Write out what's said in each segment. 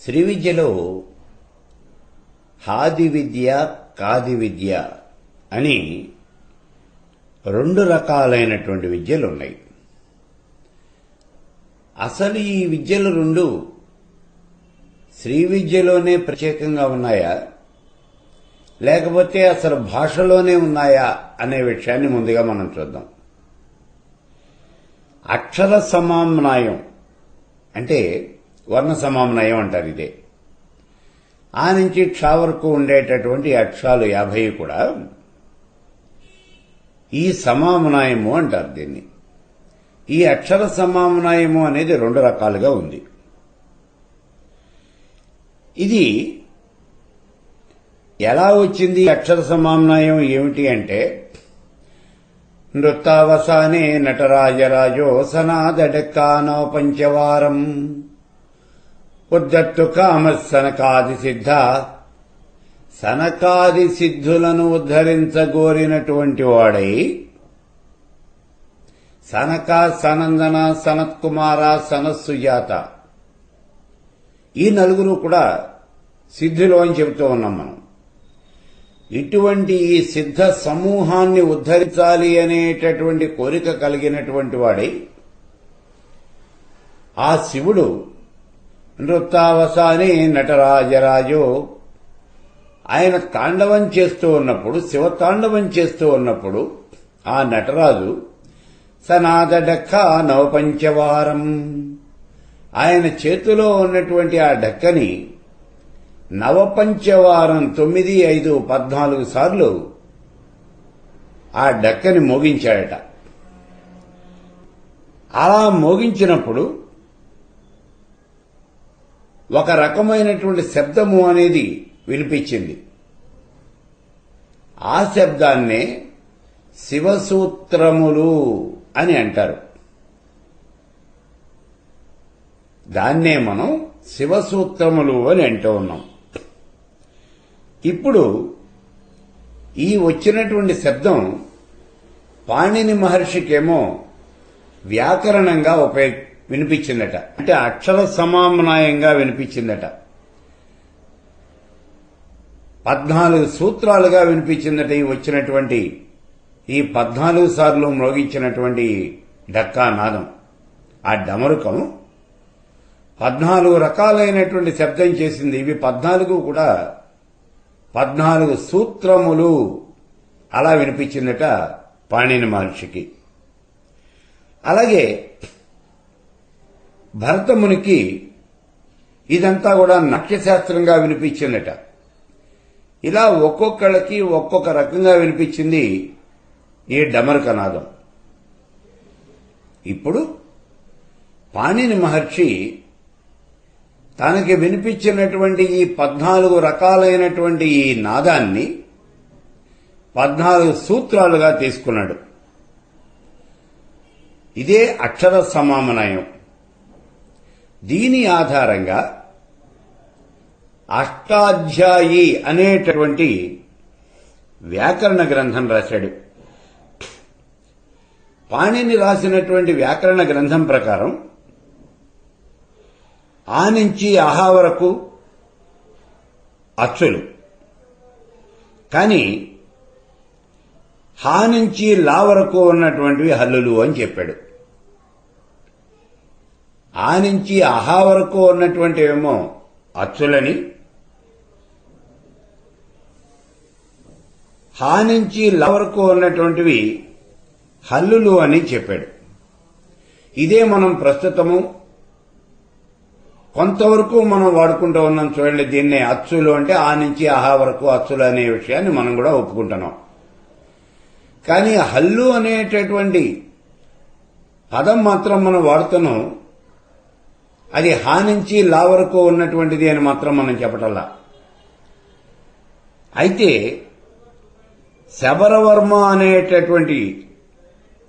శ్రీ విద్యలో హాది విద్య కాది విద్య అని రెండు రకాలైనటువంటి విద్యలు ఉన్నాయి. అసలు ఈ విద్యలు రెండు శ్రీ విద్యలోనే ప్రత్యేకంగా ఉన్నాయా, లేకపోతే అసలు భాషలోనే ఉన్నాయా అనే విషయాన్ని ముందుగా మనం చూద్దాం. అక్షర సమామ్నాయం అంటే వర్ణ సమామ్నాయం అంటారు. ఇదే ఆ నుంచి క్ష వరకు ఉండేటటువంటి అక్షరాలు 50 కూడా ఈ సమామ్నాయము అంటారు దీన్ని. ఈ అక్షర సమామ్నాయము అనేది రెండు రకాలుగా ఉంది. ఇది ఎలా వచ్చింది? అక్షర సమామ్నాయం ఏమిటి అంటే, నృత్తావసానే నటరాజరాజో సనాదడక్కానో పంచవారం ఉద్ధత్తు కామ సనకాది సిద్ధ. సనకాది సిద్ధులను ఉద్ధరించగోరినటువంటి వాడై సనక, సనందన, సనత్కుమార, సనత్సుజాత ఈ నలుగురు కూడా సిద్ధులు అని చెబుతూ ఉన్నాం మనం. ఇటువంటి ఈ సిద్ధ సమూహాన్ని ఉద్ధరించాలి అనేటటువంటి కోరిక కలిగినటువంటి వాడై ఆ శివుడు నృత్తావసానే నటరాజరాజో ఆయన తాండవం చేస్తూ ఉన్నప్పుడు, శివతాండవం చేస్తూ ఉన్నప్పుడు ఆ నటరాజు సనాదడక్క నవపంచవారం ఆయన చేతిలో ఉన్నటువంటి ఆ డక్కని నవపంచవారం 9, 5, 14 సార్లు ఆ డక్కని మోగించాడట. అలా మోగించినప్పుడు ఒక రకమైనటువంటి శబ్దము అనేది వినిపించింది. ఆ శబ్దాన్నే శివసూత్రములు అని అంటారు. దాన్నే మనం శివసూత్రములు అని అంటూ ఉన్నాం. ఇప్పుడు ఈ వచ్చినటువంటి శబ్దం పాణిని మహర్షికేమో వ్యాకరణంగా వినిపించిందట. అంటే అక్షర సమామ్నాయంగా వినిపించిందట. 14 సూత్రాలుగా వినిపించిందట. ఈ వచ్చినటువంటి ఈ 14 సార్లు మ్రోగించినటువంటి డక్కా నాదం, ఆ డమరుకం 14 రకాలైనటువంటి శబ్దం చేసింది. ఇవి 14 కూడా 14 సూత్రములు అలా వినిపించిందట పాణిని మహర్షికి. అలాగే భరతమునికి ఇదంతా కూడా నాట్యశాస్త్రంగా వినిపించిందట. ఇలా ఒక్కొక్కళ్ళకి ఒక్కొక్క రకంగా వినిపించింది ఈ డమరుకనాదం. ఇప్పుడు పాణిని మహర్షి తనకి వినిపించినటువంటి ఈ 14 రకాలైనటువంటి ఈ నాదాన్ని 14 సూత్రాలుగా తీసుకున్నాడు. ఇదే అక్షర సమామ్నాయం. దీని ఆధారంగా అష్టాధ్యాయి అనేటటువంటి వ్యాకరణ గ్రంథం రాశాడు. పాణిని రాసినటువంటి వ్యాకరణ గ్రంథం ప్రకారం ఆ నుంచి అహా వరకు అచ్చులు, కానీ హా నుంచి లా వరకు ఉన్నటువంటివి హల్లులు అని చెప్పాడు. ఆ నుంచి అహా వరకు ఉన్నటువంటివేమో అచ్చులని, హా నుంచి లా వరకు ఉన్నటువంటివి హల్లులు అని చెప్పాడు. ఇదే మనం ప్రస్తుతము కొంతవరకు మనం వాడుకుంటూ ఉన్నాం. చూడండి, దీన్నే అచ్చులు అంటే ఆ నుంచి అహా వరకు అచ్చులు అనే విషయాన్ని మనం కూడా ఒప్పుకుంటున్నాం. కానీ హల్లు అనేటటువంటి పదం మాత్రం మనం వాడుతున్నాం. అది హా నుంచి లా వరకు ఉన్నటువంటిది అని మాత్రం మనం చెప్పటల్లా. అయితే శబరవర్మ అనేటటువంటి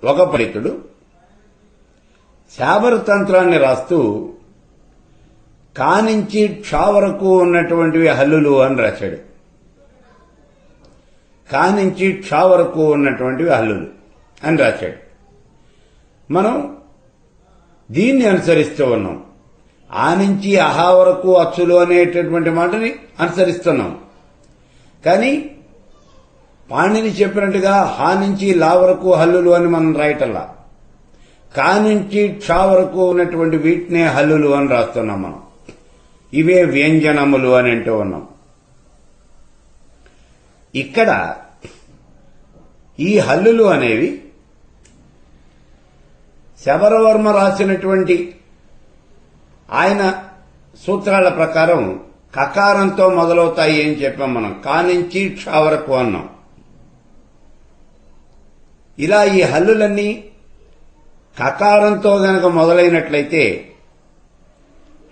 ఒక పండితుడు శాబర తంత్రాన్ని రాస్తూ కా నుంచి క్ష వరకు ఉన్నటువంటివి హల్లులు అని రాశాడు. కా నుంచి క్ష వరకు ఉన్నటువంటివి హల్లులు అని రాశాడు. మనం దీన్ని అనుసరిస్తూ ఉన్నాం. ఆ నుంచి అహా వరకు అచ్చులు అనేటటువంటి మాటని అనుసరిస్తున్నాం. కానీ పాణిని చెప్పినట్టుగా హా నుంచి లా వరకు హల్లులు అని మనం రాయటల్లా. కా నుంచి క్ష వరకు ఉన్నటువంటి వీటినే హల్లులు అని రాస్తున్నాం మనం. ఇవే వ్యంజనములు అని అంటూ ఉన్నాం. ఇక్కడ ఈ హల్లులు అనేవి శబరవర్మ రాసినటువంటి ఆయన సూత్రాల ప్రకారం కకారంతో మొదలవుతాయి అని చెప్పాం మనం. కా నుంచి క్ష వరకు అన్నాం. ఇలా ఈ హల్లులన్నీ కకారంతో గనక మొదలైనట్లయితే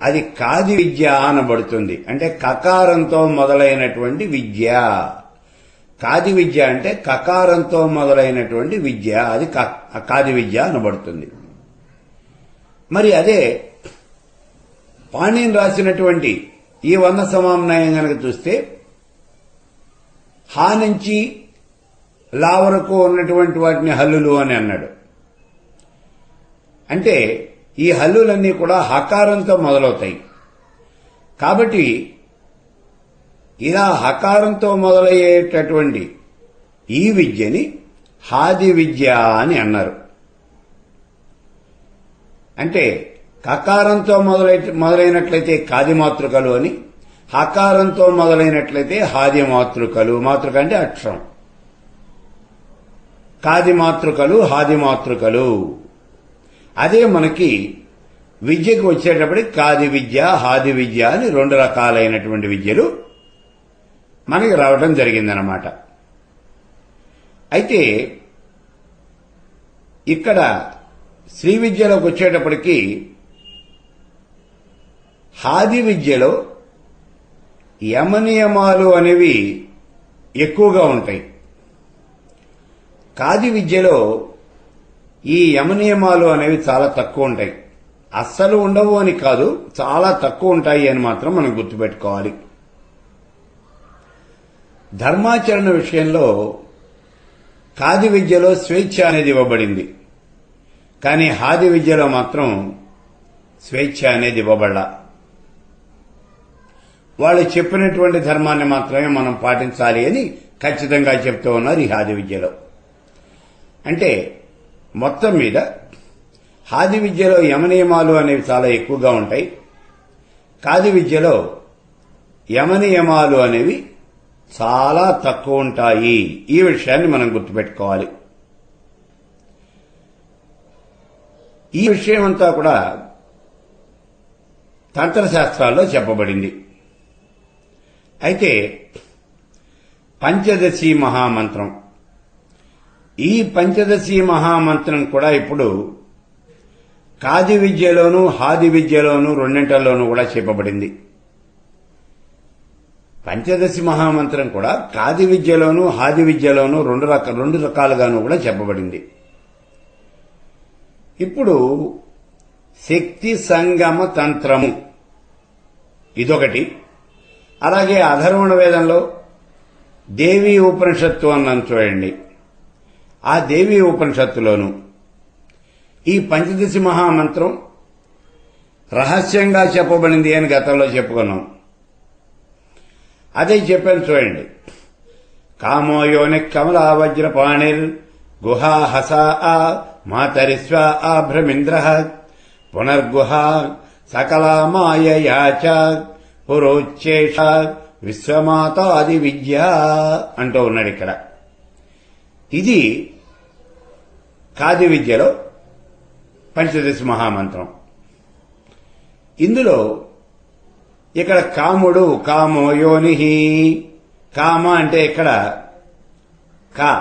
అది కాది విద్య అనబడుతుంది. అంటే కకారంతో మొదలైనటువంటి విద్య. కాది విద్య అంటే కకారంతో మొదలైనటువంటి విద్య, అది కాది విద్య అనబడుతుంది. మరి అదే పాణిని రాసినటువంటి ఈ వర్ణ సమామ్నాయం గనక చూస్తే హా నుంచి లా వరకు ఉన్నటువంటి వాటిని హల్లులు అని అన్నాడు. అంటే ఈ హల్లులన్నీ కూడా హకారంతో మొదలవుతాయి. కాబట్టి ఇలా హకారంతో మొదలయ్యేటటువంటి ఈ విద్యని హాది విద్య అని అన్నారు. అంటే కకారంతో మొదలైనట్లయితే కాది మాతృకలు అని, హకారంతో మొదలైనట్లయితే హాది మాతృకలు. మాతృక అంటే అక్షరం. కాది మాతృకలు, హాది మాతృకలు. అదే మనకి విద్యకు వచ్చేటప్పటికి కాది విద్య, హాది విద్య అని రెండు రకాలైనటువంటి విద్యలు మనకి రావడం జరిగిందనమాట. అయితే ఇక్కడ శ్రీ విద్యలోకి వచ్చేటప్పటికి హాది విద్యలో యమనియమాలు అనేవి ఎక్కువగా ఉంటాయి. కాది విద్యలో ఈ యమనియమాలు అనేవి చాలా తక్కువ ఉంటాయి. అస్సలు ఉండవు అని కాదు, చాలా తక్కువ ఉంటాయి అని మాత్రం మనం గుర్తుపెట్టుకోవాలి. ధర్మాచరణ విషయంలో కాది విద్యలో స్వేచ్ఛ అనేది ఇవ్వబడింది. కానీ హాది విద్యలో మాత్రం స్వేచ్ఛ అనేది ఇవ్వబడాల. వాళ్ళు చెప్పినటువంటి ధర్మాన్ని మాత్రమే మనం పాటించాలి అని ఖచ్చితంగా చెప్తూ ఉన్నారు ఈ హాది విద్యలో. అంటే మొత్తం మీద హాది విద్యలో యమనియమాలు అనేవి చాలా ఎక్కువగా ఉంటాయి. కాది విద్యలో యమనియమాలు అనేవి చాలా తక్కువ ఉంటాయి. ఈ విషయాన్ని మనం గుర్తుపెట్టుకోవాలి. ఈ విషయం అంతా కూడా తంత్రశాస్త్రాల్లో చెప్పబడింది. అయితే పంచదశి మహామంత్రం, ఈ పంచదశి మహామంత్రం కూడా ఇప్పుడు కాది విద్యలోనూ హాది విద్యలోనూ రెండింటిలోనూ కూడా చెప్పబడింది. పంచదశి మహామంత్రం కూడా కాది విద్యలోనూ హాది విద్యలోనూ రెండు రకాలుగాను కూడా చెప్పబడింది. ఇప్పుడు శక్తి సంగమ తంత్రము ఇదొకటి. అలాగే అధర్వణ వేదంలో దేవీ ఉపనిషత్తు అన్నాను చూడండి. ఆ దేవీ ఉపనిషత్తులోను ఈ పంచదశి మహామంత్రం రహస్యంగా చెప్పబడింది అని గతంలో చెప్పుకున్నాం. అదే చెప్పాను చూడండి. కామో యోని కమలా వజ్రపాణిర్ గుహా హసా మాతరిస్వ ఆభ్రమింద్ర పునర్గుహా సకలా మాయయాచ పురోచ్చేష విశ్వమాతాది విద్య అంటూ ఉన్నాడు ఇక్కడ. ఇది కాది విద్యలో పంచదశి మహామంత్రం. ఇందులో ఇక్కడ కాముడు, కామో యోనిహి, కామ అంటే ఇక్కడ కా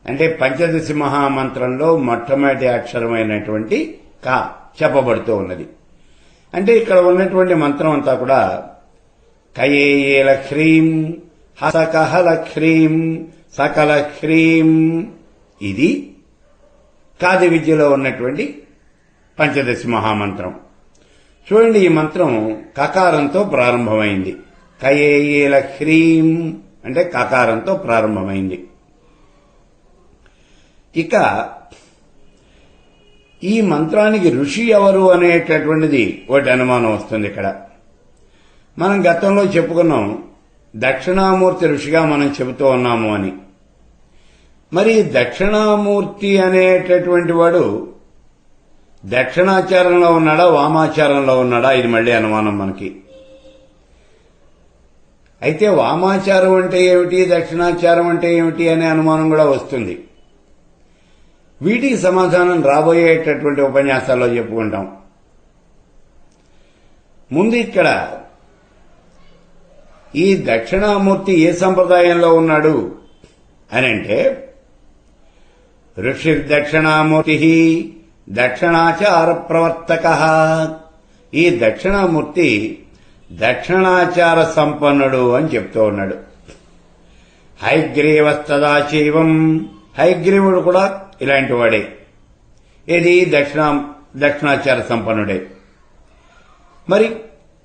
అంటే పంచదశి మహామంత్రంలో మొట్టమొదటి అక్షరమైనటువంటి కా చెప్పబడుతూ ఉన్నది. అంటే ఇక్కడ ఉన్నటువంటి మంత్రం అంతా కూడా కయేయేల హ్రీం హసకహల హ్రీం సకల హ్రీం. ఇది కాది విద్యలో ఉన్నటువంటి పంచదశి మహామంత్రం. చూడండి, ఈ మంత్రం కకారంతో ప్రారంభమైంది. కయేయేల హ్రీం అంటే కకారంతో ప్రారంభమైంది. ఇక ఈ మంత్రానికి ఋషి ఎవరు అనేటటువంటిది ఒకటి అనుమానం వస్తుంది ఇక్కడ. మనం గతంలో చెప్పుకున్నాం దక్షిణామూర్తి ఋషిగా మనం చెబుతూ ఉన్నాము అని. మరి దక్షిణామూర్తి అనేటటువంటి వాడు దక్షిణాచారంలో ఉన్నాడా వామాచారంలో ఉన్నాడా, ఇది మళ్ళీ అనుమానం మనకి. అయితే వామాచారం అంటే ఏమిటి, దక్షిణాచారం అంటే ఏమిటి అనే అనుమానం కూడా వస్తుంది. వీటికి సమాధానం రాబోయేటటువంటి ఉపన్యాసాల్లో చెప్పుకుంటాం. ముందు ఇక్కడ ఈ దక్షిణామూర్తి ఏ సంప్రదాయంలో ఉన్నాడు అని అంటే, ఋషిర్దక్షిణామూర్తి దక్షిణాచార ప్రవర్తక. ఈ దక్షిణామూర్తి దక్షిణాచార సంపన్నుడు అని చెప్తూ ఉన్నాడు. హయగ్రీవస్తదాశైవం, హయగ్రీవుడు కూడా ఇలాంటి వాడే. ఇది దక్షిణాచార సంపన్నుడే. మరి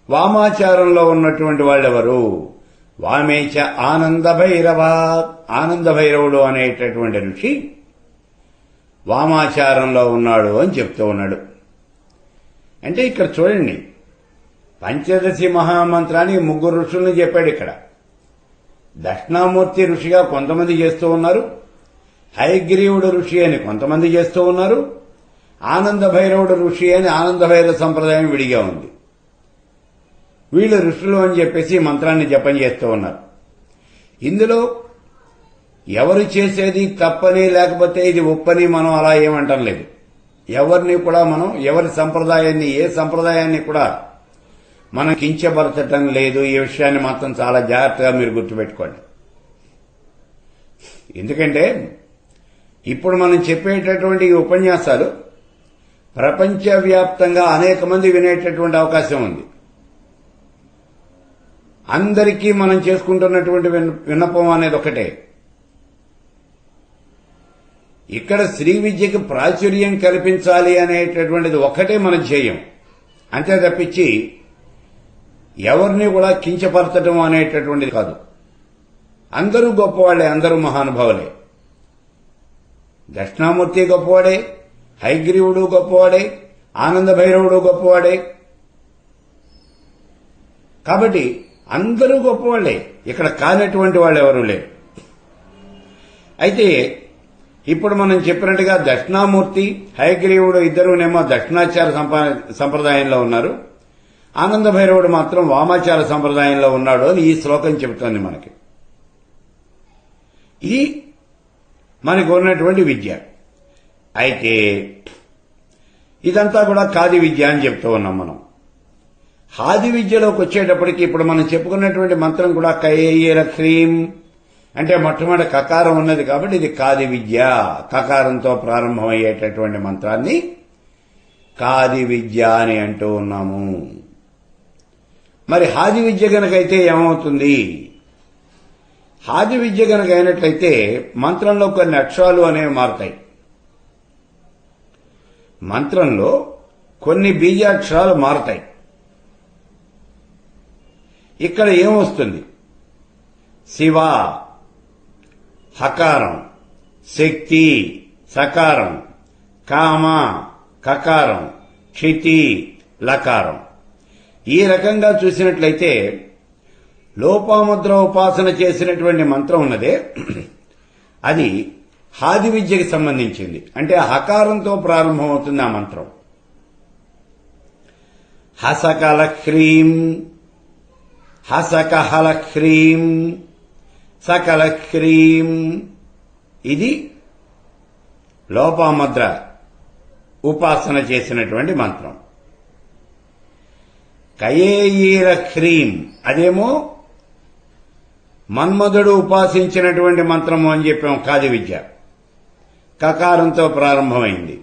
వామాచారంలో ఉన్నటువంటి వాళ్ళెవరు? వామేచ ఆనంద భైరవ, ఆనంద భైరవుడు అనేటటువంటి ఋషి వామాచారంలో ఉన్నాడు అని చెప్తూ ఉన్నాడు. అంటే ఇక్కడ చూడండి, పంచదశి మహామంత్రానికి 3 ఋషుల్ని చెప్పాడు ఇక్కడ. దక్షిణామూర్తి ఋషిగా కొంతమంది చేస్తూ ఉన్నారు, హయగ్రీవుడు ఋషి అని కొంతమంది చేస్తూ ఉన్నారు, ఆనంద భైరవుడు ఋషి అని ఆనంద భైరవ సంప్రదాయం విడిగా ఉంది. వీళ్ళు ఋషులు అని చెప్పేసి మంత్రాన్ని జపం చేస్తూ ఉన్నారు. ఇందులో ఎవరు చేసేది తప్పని లేకపోతే ఇది ఒప్పని మనం అలా ఏమంటం లేదు. ఎవరిని కూడా మనం ఎవరి సంప్రదాయాన్ని ఏ సంప్రదాయాన్ని కూడా మనం కించపరచటం లేదు. ఈ విషయాన్ని మాత్రం చాలా జాగ్రత్తగా మీరు గుర్తుపెట్టుకోండి. ఎందుకంటే ఇప్పుడు మనం చెప్పేటటువంటి ఈ ఉపన్యాసాలు ప్రపంచవ్యాప్తంగా అనేక మంది వినేటటువంటి అవకాశం ఉంది. అందరికీ మనం చేసుకుంటున్నటువంటి విన్నపం అనేది ఒకటే, ఇక్కడ శ్రీ విద్యకి ప్రాచుర్యం కల్పించాలి అనేటటువంటిది ఒకటే మనం చేయం. అంతే తప్పించి ఎవరిని కూడా కించపరచడం అనేటటువంటిది కాదు. అందరూ గొప్పవాళ్లే, అందరూ మహానుభావులే. దక్షిణామూర్తి గొప్పవాడే, హయగ్రీవుడు గొప్పవాడే, ఆనంద భైరవుడు గొప్పవాడే. కాబట్టి అందరూ గొప్పవాళ్లే, ఇక్కడ కానటువంటి వాళ్ళు ఎవరూ లేరు. అయితే ఇప్పుడు మనం చెప్పినట్టుగా దక్షిణామూర్తి హయగ్రీవుడు ఇద్దరునేమో దక్షిణాచార సంప్రదాయంలో ఉన్నారు, ఆనంద భైరవుడు మాత్రం వామాచార సంప్రదాయంలో ఉన్నాడు అని ఈ శ్లోకం చెబుతోంది మనకి. ఇది మనకు ఉన్నటువంటి విద్య. అయితే ఇదంతా కూడా కాది విద్య అని చెప్తూ ఉన్నాం మనం. హాది విద్యలోకి వచ్చేటప్పటికి ఇప్పుడు మనం చెప్పుకున్నటువంటి మంత్రం కూడా కయ్యేర హ్రీం అంటే మొట్టమొదటి కకారం ఉన్నది కాబట్టి ఇది కాది విద్య. కకారంతో ప్రారంభమయ్యేటటువంటి మంత్రాన్ని కాది విద్య అని అంటూ ఉన్నాము. మరి హాది విద్య గనకైతే ఏమవుతుంది? హాది విద్య గనక అయినట్లయితే మంత్రంలో కొన్ని అక్షరాలు అనేవి మారుతాయి. మంత్రంలో కొన్ని బీజాక్షరాలు మారుతాయి. ఇక్కడ ఏమొస్తుంది? శివ హకారం, శక్తి సకారం, కామ కకారం, క్షితి లకారం. ఈ రకంగా చూసినట్లయితే లోపాముద్ర ఉపాసన చేసినటువంటి మంత్రం ఉన్నదే అది హాది విద్యకి సంబంధించింది. అంటే హకారంతో ప్రారంభమవుతుంది ఆ మంత్రం. హసకల హ్రీం, హసకహల హ్రీం, సకల హ్రీం. ఇది లోపాముద్ర ఉపాసన చేసినటువంటి మంత్రం. కయేయీర హ్రీం అదేమో మన్మధుడు ఉపాసించినటువంటి మంత్రము అని చెప్పాం. కాది విద్య కకారంతో ప్రారంభమైంది.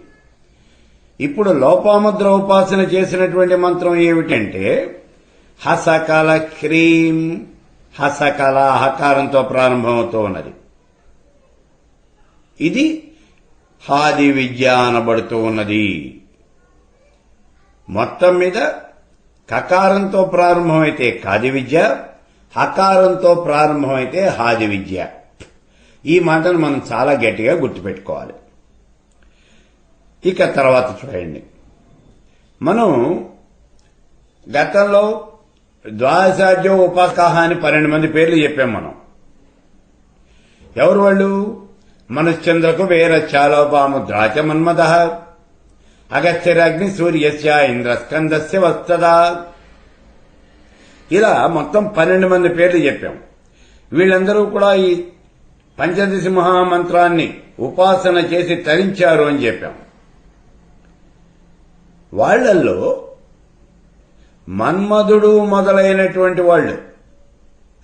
ఇప్పుడు లోపాముద్ర ఉపాసన చేసినటువంటి మంత్రం ఏమిటంటే హసకల హ్రీం. హసకల హకారంతో ప్రారంభమవుతూ ఉన్నది. ఇది హాది విద్య అనబడుతూ ఉన్నది. మొత్తం మీద కకారంతో ప్రారంభమైతే కాది విద్య, హకారంతో ప్రారంభమైతే హాది విద్య. ఈ మాటను మనం చాలా గట్టిగా గుర్తుపెట్టుకోవాలి. ఇక తర్వాత చూడండి, మనం గతంలో ద్వాదశాధ్యో ఉపాసకాహ అని 12 మంది పేర్లు చెప్పాం మనం. ఎవరు వాళ్ళు? మనుశ్చంద్రకు వేరచ్చాలోపాముద్రాచ మన్మథ అగస్త్యరాగ్ని సూర్యస్య ఇంద్రస్కందస్య వస్తదా. ఇలా మొత్తం 12 మంది పేర్లు చెప్పాం. వీళ్ళందరూ కూడా ఈ పంచదశి మహామంత్రాన్ని ఉపాసన చేసి తరించారు అని చెప్పాం. వాళ్లల్లో మన్మధుడు మొదలైనటువంటి వాళ్ళు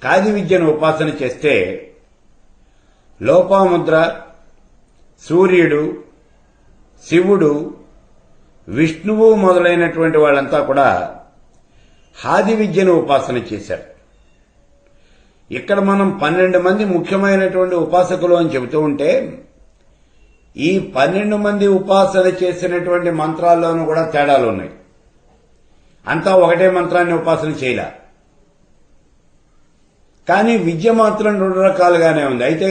కాది విద్యను ఉపాసన చేస్తే లోపాముద్ర, సూర్యుడు, శివుడు, విష్ణువు మొదలైనటువంటి వాళ్ళంతా కూడా హాది విద్యను ఉపాసన చేశారు. ఇక్కడ మనం 12 మంది ముఖ్యమైనటువంటి ఉపాసకులు అని చెబుతూ ఉంటే ఈ 12 మంది ఉపాసన చేసినటువంటి మంత్రాల్లోనూ కూడా తేడాలు ఉన్నాయి. అంతా ఒకటే మంత్రాన్ని ఉపాసన చేయలే, కానీ విద్య మాత్రం 2 రకాలుగానే ఉంది. అయితే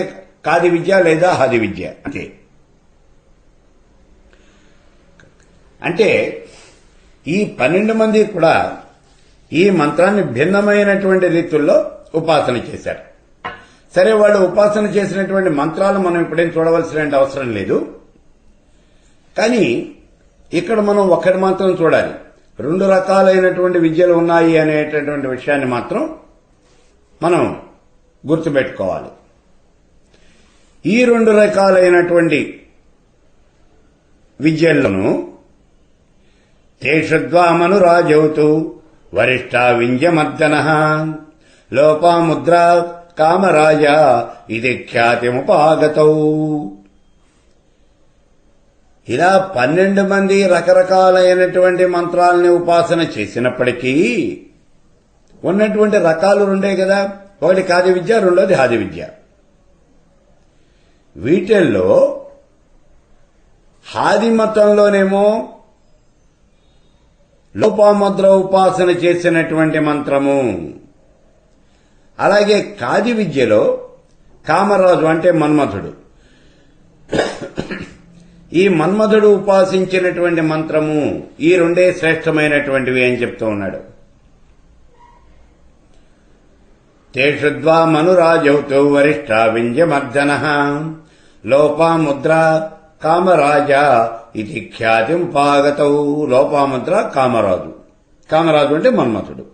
కాది విద్య లేదా హాది విద్య అంతే. అంటే ఈ 12 మంది కూడా ఈ మంత్రాన్ని భిన్నమైనటువంటి రీతుల్లో ఉపాసన చేశారు. సరే, వాళ్ళు ఉపాసన చేసినటువంటి మంత్రాలు మనం ఇప్పుడేం చూడవలసిన అవసరం లేదు. కానీ ఇక్కడ మనం ఒక్కటి మాత్రం చూడాలి. 2 రకాలైనటువంటి విద్యలు ఉన్నాయి అనేటటువంటి విషయాన్ని మాత్రం మనం గుర్తుపెట్టుకోవాలి. ఈ 2 రకాలైనటువంటి విద్యలను తేషద్వామనురాజౌతు వరిష్ఠా వింజమర్దన లోపాముద్ర కామరాజ ఇది ఖ్యాతిముపాగతౌ. ఇలా 12 మంది రకరకాలైనటువంటి మంత్రాలని ఉపాసన చేసినప్పటికీ ఉన్నటువంటి రకాలు 2 కదా. ఒకటి కాది విద్య, రెండోది హాది విద్య. వీటిల్లో హాది మతంలోనేమో లోపాముద్ర ఉపాసన చేసినటువంటి మంత్రము, అలాగే కాది విద్యలో కామరాజు అంటే మన్మథుడు, ఈ మన్మథుడు ఉపాసించినటువంటి మంత్రము, ఈ 2 శ్రేష్టమైనటువంటివి అని చెప్తూ ఉన్నాడు. తేషద్వామనురాజౌతౌ వరిష్ఠా వింజమర్దన లోపాముద్ర కామరాజ ఇది ఖ్యాతింపాగతౌ. లోపాముద్ర కామరాజు, కామరాజు అంటే మన్మథుడు.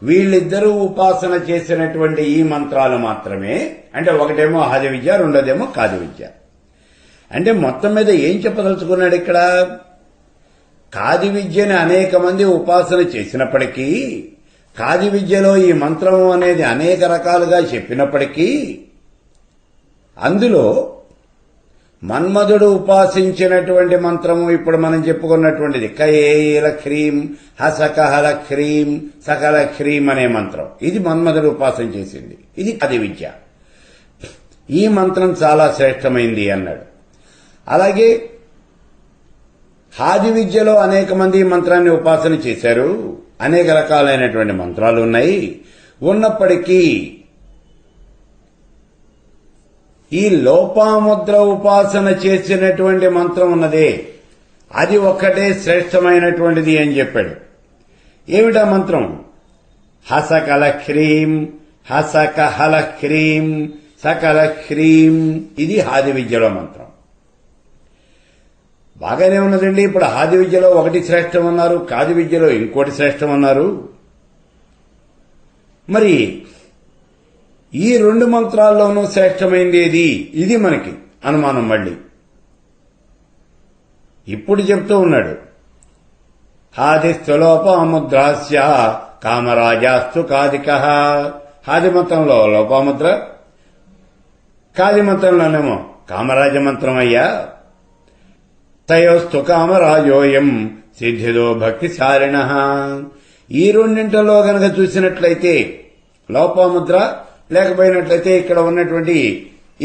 వీళ్ళిద్దరూ ఉపాసన చేసినటువంటి ఈ మంత్రాలు మాత్రమే, అంటే ఒకటేమో హాది విద్య, రెండోదేమో కాది విద్య. అంటే మొత్తం మీద ఏం చెప్పదలుచుకున్నాడు ఇక్కడ? కాది విద్యని అనేక మంది ఉపాసన చేసినప్పటికీ, కాది విద్యలో ఈ మంత్రము అనేది అనేక రకాలుగా చెప్పినప్పటికీ, అందులో మన్మధుడు ఉపాసించినటువంటి మంత్రము ఇప్పుడు మనం చెప్పుకున్నటువంటిది కయేల హ్రీం హసకహల హ్రీం సకల హ్రీం అనే మంత్రం, ఇది మన్మధుడు ఉపాసన చేసింది. ఇది కాది విద్య. ఈ మంత్రం చాలా శ్రేష్టమైంది అన్నాడు. అలాగే హాది విద్యలో అనేక మంది ఈ మంత్రాన్ని ఉపాసన చేశారు. అనేక రకాలైనటువంటి మంత్రాలు ఉన్నాయి. ఉన్నప్పటికీ ఈ లోపాముద్ర ఉపాసన చేసినటువంటి మంత్రం ఉన్నదే, అది ఒక్కటే శ్రేష్టమైనటువంటిది అని చెప్పాడు. ఏమిటా మంత్రం? హసకల హ్రీం హసకహల హ్రీం సకల హ్రీం. ఇది హాది విద్యలో మంత్రం. బాగానే ఉన్నదండి. ఇప్పుడు హాది విద్యలో ఒకటి శ్రేష్టం అన్నారు, కాది విద్యలో ఇంకోటి శ్రేష్టం అన్నారు. మరి ఈ 2 మంత్రాల్లోనూ శ్రేష్టమైంది ఏది? ఇది మనకి అనుమానం. మళ్ళీ ఇప్పుడు చెప్తూ ఉన్నాడు, హాదిస్తు లోపాముద్రాస్య కామరాజాస్తు కాదిక. హాది మంత్రంలో లోపాముద్ర, కాది మంత్రంలోనేమో కామరాజ మంత్రం అయ్యా. తయోస్తు కామరాజోయం సిద్ధిదో భక్తిశాలిన. ఈ రెండింటిలో గనక చూసినట్లయితే లోపాముద్ర, లేకపోయినట్లయితే ఇక్కడ ఉన్నటువంటి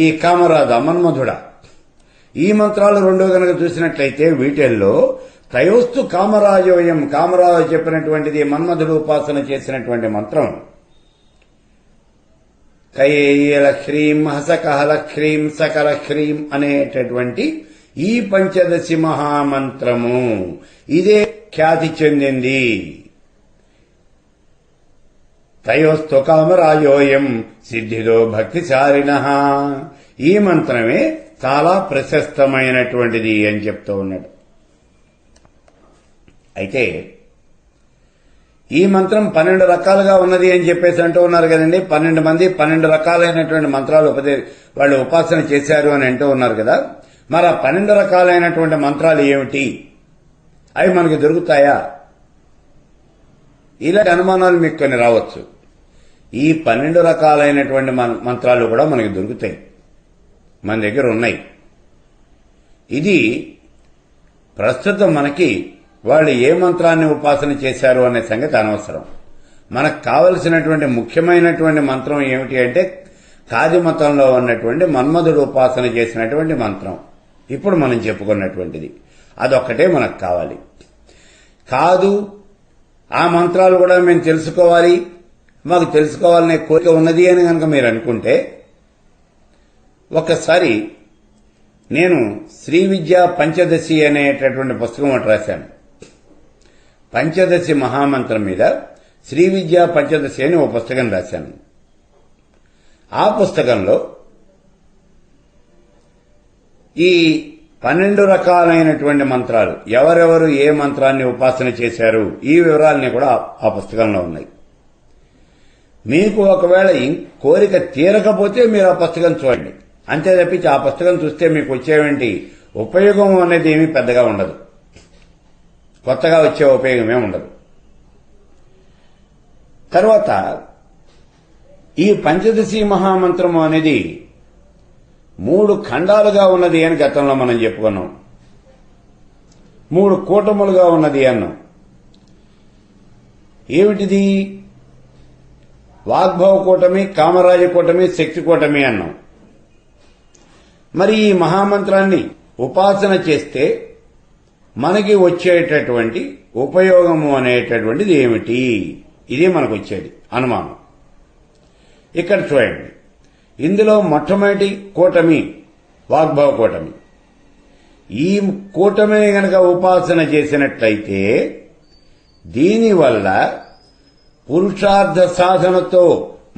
ఈ కామరాజ మన్మధుడ, ఈ మంత్రాలు 2 గనక చూసినట్లయితే వీటిల్లో త్రయోస్తు కామరాజోయం, కామరాజు చెప్పినటువంటిది మన్మధుడు ఉపాసన చేసినటువంటి మంత్రం కయేల హ్రీం హసకహల హ్రీం సకల హ్రీం అనేటటువంటి ఈ పంచదశి మహామంత్రము ఇదే ఖ్యాతి చెందింది. తయోస్తు కామరాజోయం సిద్ధిదో భక్తిచారిణః. ఈ మంత్రమే చాలా ప్రశస్తమైనటువంటిది అని చెప్తూ ఉన్నాడు. అయితే ఈ మంత్రం 12 రకాలుగా ఉన్నది అని చెప్పేసి అంటూ ఉన్నారు కదండి. 12 మంది 12 రకాలైనటువంటి మంత్రాలు వాళ్ళు ఉపాసన చేశారు అని అంటూ ఉన్నారు కదా. మరి ఆ 12 రకాలైనటువంటి మంత్రాలు ఏమిటి, అవి మనకి దొరుకుతాయా? ఇలాంటి అనుమానాలు మీకు కొన్ని రావచ్చు. ఈ 12 రకాలైనటువంటి మంత్రాలు కూడా మనకి దొరుకుతాయి, మన దగ్గర ఉన్నాయి. ఇది ప్రస్తుతం మనకి వాళ్ళు ఏ మంత్రాన్ని ఉపాసన చేశారు అనే సంగతి అనవసరం. మనకు కావలసినటువంటి ముఖ్యమైనటువంటి మంత్రం ఏమిటి అంటే కాది మతంలో ఉన్నటువంటి మన్మధుడు ఉపాసన చేసినటువంటి మంత్రం ఇప్పుడు మనం చెప్పుకున్నటువంటిది. అదొక్కటే మనకు కావాలి. కాదు ఆ మంత్రాలు కూడా మేము తెలుసుకోవాలి, మాకు తెలుసుకోవాలనే కోరిక ఉన్నది అని కనుక మీరు అనుకుంటే, ఒకసారి నేను శ్రీ విద్యా పంచదశి అనేటటువంటి పుస్తకం ఒకటి రాశాను. పంచదశి మహామంత్రం మీద శ్రీ విద్యా పంచదశి అని ఒక పుస్తకం రాశాను. ఆ పుస్తకంలో ఈ 12 రకాలైనటువంటి మంత్రాలు, ఎవరెవరు ఏ మంత్రాన్ని ఉపాసన చేశారు, ఈ వివరాలన్నీ కూడా ఆ పుస్తకంలో ఉన్నాయి. మీకు ఒకవేళ కోరిక తీరకపోతే మీరు ఆ పుస్తకం చూడండి. అంతే తప్పించి ఆ పుస్తకం చూస్తే మీకు వచ్చేటువంటి ఉపయోగం అనేది ఏమీ పెద్దగా ఉండదు, కొత్తగా వచ్చే ఉపయోగమే ఉండదు. తర్వాత ఈ పంచదశి మహామంత్రము అనేది 3 ఖండాలుగా ఉన్నది అని గతంలో మనం చెప్పుకున్నాం. 3 కూటములుగా ఉన్నది అన్నాం. ఏమిటిది? వాగ్భవ కూటమి, కామరాజ కూటమి, శక్తి కూటమి అన్నాం. మరి ఈ మహామంత్రాన్ని ఉపాసన చేస్తే మనకి వచ్చేటటువంటి ఉపయోగము అనేటటువంటిది ఏమిటి? ఇది మనకు వచ్చేది అనుమానం. ఇక్కడ చూడండి, ఇందులో మొట్టమొదటి కూటమి వాగ్భవ కూటమి. ఈ కూటమిని గనక ఉపాసన చేసినట్లయితే దీనివల్ల పురుషార్థ సాధనతో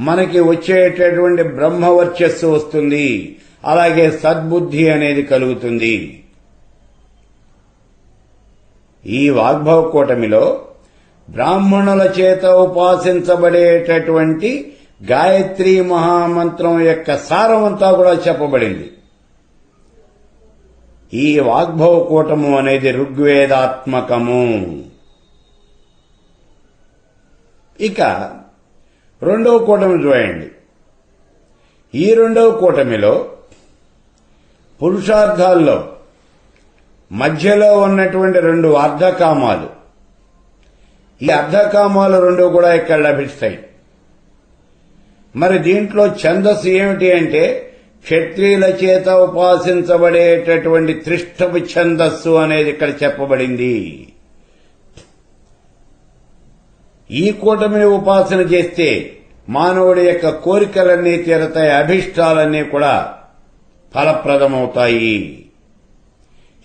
మనకి వచ్చేటటువంటి బ్రహ్మవర్చస్సు వస్తుంది, అలాగే సద్బుద్ధి అనేది కలుగుతుంది. ఈ వాగ్భవ కూటమిలో బ్రాహ్మణుల చేత ఉపాసించబడేటటువంటి గాయత్రీ మహామంత్రం యొక్క సారమంతా కూడా చెప్పబడింది. ఈ వాగ్భవ కూటము అనేది ఋగ్వేదాత్మకము. ఇక రెండవ కూటమి చూడండి. ఈ రెండవ కూటమిలో పురుషార్థాల్లో మధ్యలో ఉన్నటువంటి 2 అర్ధకామాలు, ఈ అర్ధకామాలు 2 కూడా ఇక్కడ లభిస్తాయి. మరి దీంట్లో ఛందస్సు ఏమిటి అంటే క్షత్రియుల చేత ఉపాసించబడేటటువంటి త్రిష్టపు ఛందస్సు అనేది ఇక్కడ చెప్పబడింది. ఈ కూటమిని ఉపాసన చేస్తే మానవుడి యొక్క కోరికలన్నీ తీరతాయి, అభిష్టాలన్నీ కూడా ఫలప్రదమవుతాయి.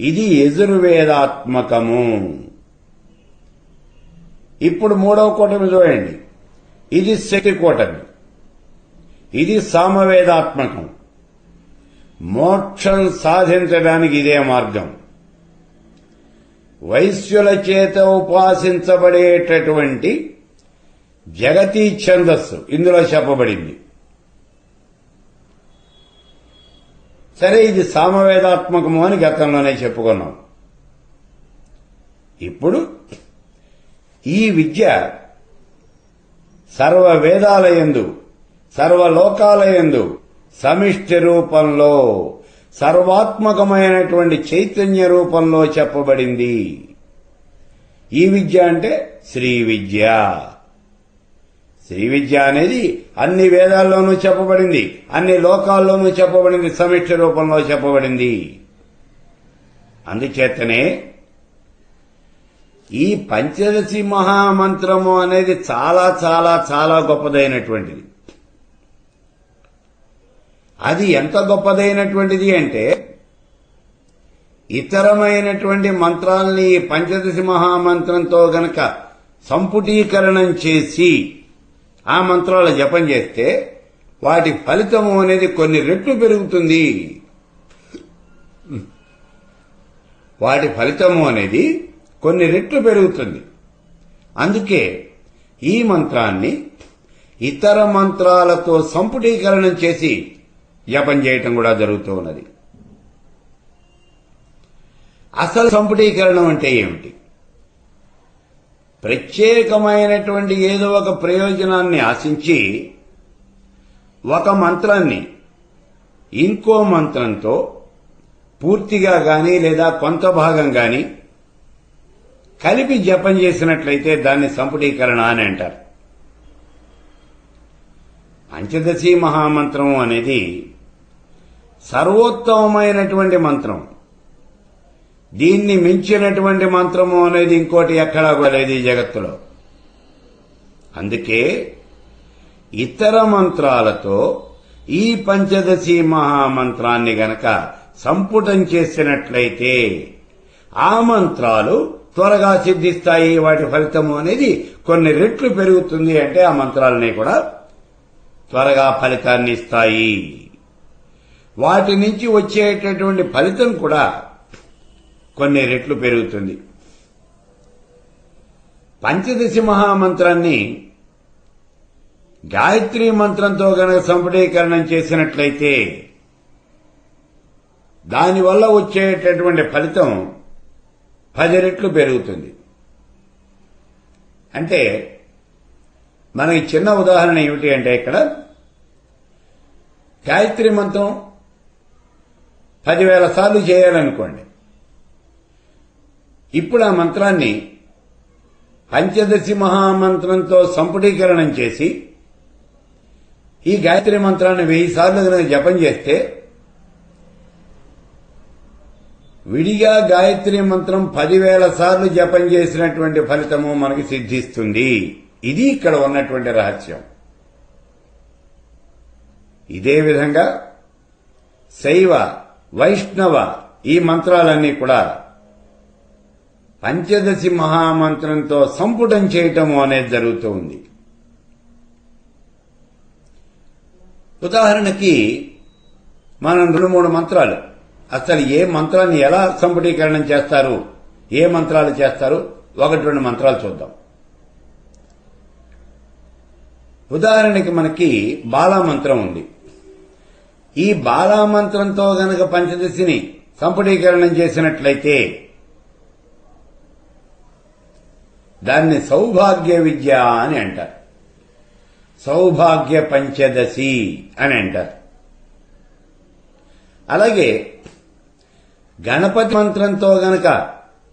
ఇది యజుర్వేదాత్మకము. ఇప్పుడు మూడవ కూటమి చూడండి. ఇది శక్తి కూటమి. ఇది సామవేదాత్మకం. మోక్షం సాధించడానికి ఇదే మార్గం. వైశ్యుల చేత ఉపాసించబడేటటువంటి జగతీ ఛందస్సు ఇందులో చెప్పబడింది. సరే, ఇది సామవేదాత్మకము అని గతంలోనే చెప్పుకున్నాం. ఇప్పుడు ఈ విద్య సర్వ వేదాలయందు, సర్వలోకాలయందు సమిష్టి రూపంలో, సర్వాత్మకమైనటువంటి చైతన్య రూపంలో చెప్పబడింది. ఈ విద్య అంటే శ్రీ విద్య. శ్రీ విద్య అనేది అన్ని వేదాల్లోనూ చెప్పబడింది, అన్ని లోకాల్లోనూ చెప్పబడింది, సమిష్టి రూపంలో చెప్పబడింది. అందుచేతనే ఈ పంచదశి మహామంత్రము అనేది చాలా చాలా చాలా గొప్పదైనటువంటిది. అది ఎంత గొప్పదైనటువంటిది అంటే ఇతరమైనటువంటి మంత్రాల్ని ఈ పంచదశి మహామంత్రంతో గనక సంపుటీకరణం చేసి ఆ మంత్రాల జపం చేస్తే వాటి ఫలితము అనేది కొన్ని రెట్లు పెరుగుతుంది. వాటి ఫలితము అనేది కొన్ని రెట్లు పెరుగుతుంది. అందుకే ఈ మంత్రాన్ని ఇతర మంత్రాలతో సంపుటీకరణం చేసి జపం చేయటం కూడా జరుగుతూ ఉన్నది. అసలు సంపుటీకరణం అంటే ఏమిటి? ప్రత్యేకమైనటువంటి ఏదో ఒక ప్రయోజనాన్ని ఆశించి ఒక మంత్రాన్ని ఇంకో మంత్రంతో పూర్తిగా గాని లేదా కొంత భాగం గాని కలిపి జపం చేసినట్లయితే దాన్ని సంపుటీకరణ అని అంటారు. పంచదశి మహామంత్రం అనేది సర్వోత్తమమైనటువంటి మంత్రం. దీన్ని మించినటువంటి మంత్రము అనేది ఇంకోటి ఎక్కడా కూడా లేదు ఈ జగత్తులో. అందుకే ఇతర మంత్రాలతో ఈ పంచదశి మహామంత్రాన్ని గనక సంపుటం చేసినట్లయితే ఆ మంత్రాలు త్వరగా సిద్ధిస్తాయి. వాటి ఫలితము అనేది కొన్ని రెట్లు పెరుగుతుంది. అంటే ఆ మంత్రాలని కూడా త్వరగా ఫలితాన్ని ఇస్తాయి. వాటి నుంచి వచ్చేటటువంటి ఫలితం కూడా కొన్ని రెట్లు పెరుగుతుంది. పంచదశి మహామంత్రాన్ని గాయత్రి మంత్రంతో గనక సంపుటీకరణం చేసినట్లయితే దానివల్ల వచ్చేటటువంటి ఫలితం 10 రెట్లు పెరుగుతుంది. అంటే మనకి చిన్న ఉదాహరణ ఏమిటి అంటే ఇక్కడ గాయత్రి మంత్రం 10,000 సార్లు చేయాలనుకోండి. ఇప్పుడు ఆ మంత్రాన్ని పంచదశి మహామంత్రంతో సంపుటీకరణం చేసి ఈ గాయత్రి మంత్రాన్ని 1000 సార్లు కనుక జపం చేస్తే విడిగా గాయత్రి మంత్రం 10,000 సార్లు జపం చేసినటువంటి ఫలితము మనకి సిద్ధిస్తుంది. ఇది ఇక్కడ ఉన్నటువంటి రహస్యం. ఇదే విధంగా శైవ వైష్ణవ ఈ మంత్రాలన్నీ కూడా పంచదశి మహామంత్రంతో సంపుటం చేయటము అనేది జరుగుతూ ఉంది. ఉదాహరణకి మనం 2-3 మంత్రాలు అసలు ఏ మంత్రాన్ని ఎలా సంపుటీకరణం చేస్తారు, ఏ మంత్రాలు చేస్తారు, 1-2 మంత్రాలు చూద్దాం. ఉదాహరణకి మనకి బాలామంత్రం ఉంది. ఈ బాలామంత్రంతో గనక పంచదశిని సంపుటీకరణం చేసినట్లయితే దాన్ని సౌభాగ్య విద్య అని అంటారు. సౌభాగ్య పంచదశి అని అంటారు. అలాగే గణపతి మంత్రంతో గనక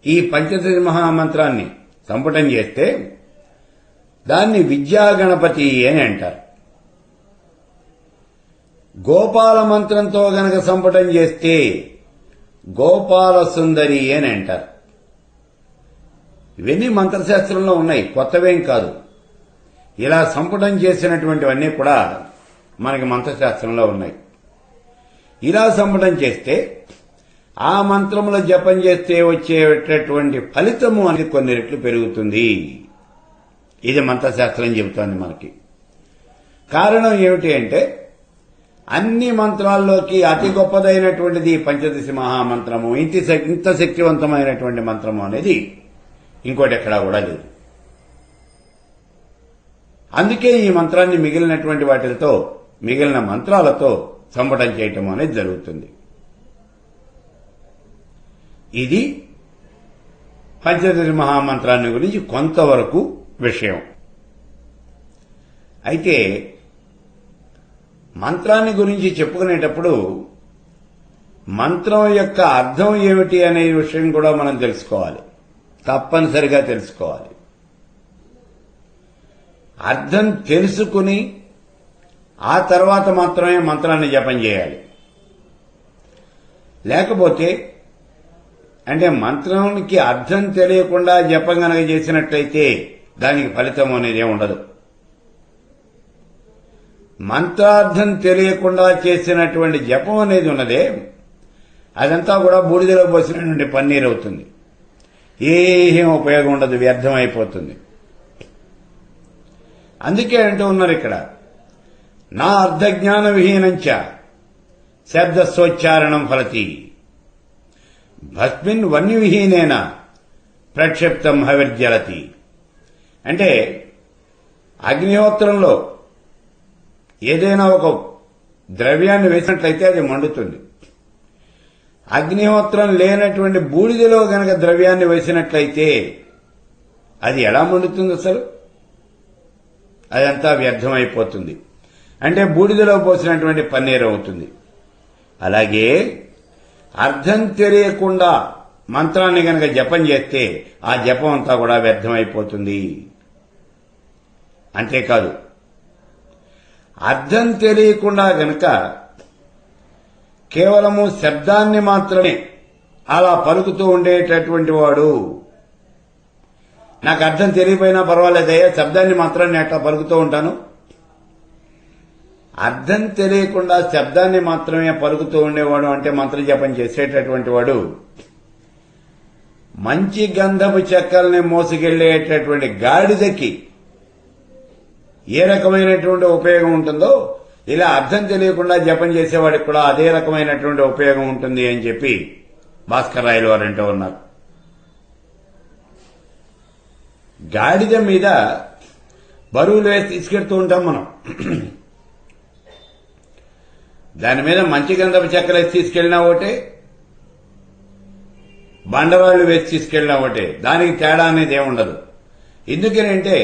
ఈ పంచదశి మహామంత్రాన్ని సంపుటం చేస్తే దాన్ని విద్యా గణపతి అని అంటారు. గోపాల మంత్రంతో గనక సంపుటం చేస్తే గోపాల సుందరి అని అంటారు. ఇవన్నీ మంత్రశాస్త్రంలో ఉన్నాయి, కొత్తవేం కాదు. ఇలా సంపుటం చేసినటువంటివన్నీ కూడా మనకి మంత్రశాస్త్రంలో ఉన్నాయి. ఇలా సంపుటం చేస్తే ఆ మంత్రముల జపం చేస్తే వచ్చేటటువంటి ఫలితము అనేది కొన్ని రెట్లు పెరుగుతుంది. ఇది మంత్రశాస్త్రం చెబుతోంది మనకి. కారణం ఏమిటి అంటే అన్ని మంత్రాల్లోకి అతి గొప్పదైనటువంటిది పంచదశి మహామంత్రము. ఇంత శక్తివంతమైనటువంటి మంత్రము అనేది ఇంకోటి ఎక్కడా కూడా లేదు. అందుకే ఈ మంత్రాన్ని మిగిలినటువంటి వాటితో మిగిలిన మంత్రాలతో సంపుటం చేయటం అనేది జరుగుతుంది. ఇది పంచదశి మహామంత్రాన్ని గురించి కొంతవరకు విషయం. అయితే మంత్రాన్ని గురించి చెప్పుకునేటప్పుడు మంత్రం యొక్క అర్థం ఏమిటి అనే విషయం కూడా మనం తెలుసుకోవాలి, తప్పనిసరిగా తెలుసుకోవాలి. అర్థం తెలుసుకుని ఆ తర్వాత మాత్రమే మంత్రాన్ని జపం చేయాలి. లేకపోతే అంటే మంత్రానికి అర్థం తెలియకుండా జపం గనక చేసినట్లయితే దానికి ఫలితం అనేది ఉండదు. మంత్రార్థం తెలియకుండా చేసినటువంటి జపం అనేది ఉన్నదే అదంతా కూడా బూడిదలో పోసినటువంటి పన్నీరు అవుతుంది. ఏం ఉపయోగం ఉండదు, వ్యర్థం అయిపోతుంది. అందుకే అంటూ ఉన్నారు ఇక్కడ, నా అర్ధజ్ఞాన విహీనంచ శబ్దస్వోచ్చారణం ఫలతి భస్మిన్ వన్యవిహీనేన ప్రక్షిప్తం హవిర్జలతి. అంటే అగ్నిహోత్రంలో ఏదైనా ఒక ద్రవ్యాన్ని వేసినట్లయితే అది మండుతుంది. అగ్నిహోత్రం లేనటువంటి బూడిదలో గనక ద్రవ్యాన్ని వేసినట్లయితే అది ఎలా మండుతుంది? అసలు అదంతా వ్యర్థమైపోతుంది. అంటే బూడిదలో పోసినటువంటి పన్నీరు అవుతుంది. అలాగే అర్థం తెలియకుండా మంత్రాన్ని గనక జపం చేస్తే ఆ జపం అంతా కూడా వ్యర్థమైపోతుంది. అంతేకాదు, అర్థం తెలియకుండా గనక కేవలము శబ్దాన్ని మాత్రమే అలా పలుకుతూ ఉండేటటువంటి వాడు, నాకు అర్థం తెలియపోయినా పర్వాలేదయ్యా, శబ్దాన్ని మాత్రం నేను అట్లా పలుకుతూ ఉంటాను. అర్థం తెలియకుండా శబ్దాన్ని మాత్రమే పలుకుతూ ఉండేవాడు అంటే మంత్రజపం చేసేటటువంటి వాడు మంచి గంధపు చెక్కల్ని మోసుకెళ్లేటటువంటి గాడిదకి ఏ రకమైనటువంటి ఉపయోగం ఉంటుందో, ఇలా అర్థం తెలియకుండా జపం చేసేవాడికి కూడా అదే రకమైనటువంటి ఉపయోగం ఉంటుంది అని చెప్పి భాస్కర్ రాయలు వారు అంటూ ఉన్నారు. గాడిద మీద బరువులు వేసి తీసుకెడుతూ ఉంటాం మనం. దాని మీద మంచి గంధపు చెక్కలు వేసి తీసుకెళ్లినా ఒకటే, బండరాళ్లు వేసి తీసుకెళ్లినా ఒకటే, దానికి తేడా అనేది ఏముండదు. ఎందుకనంటే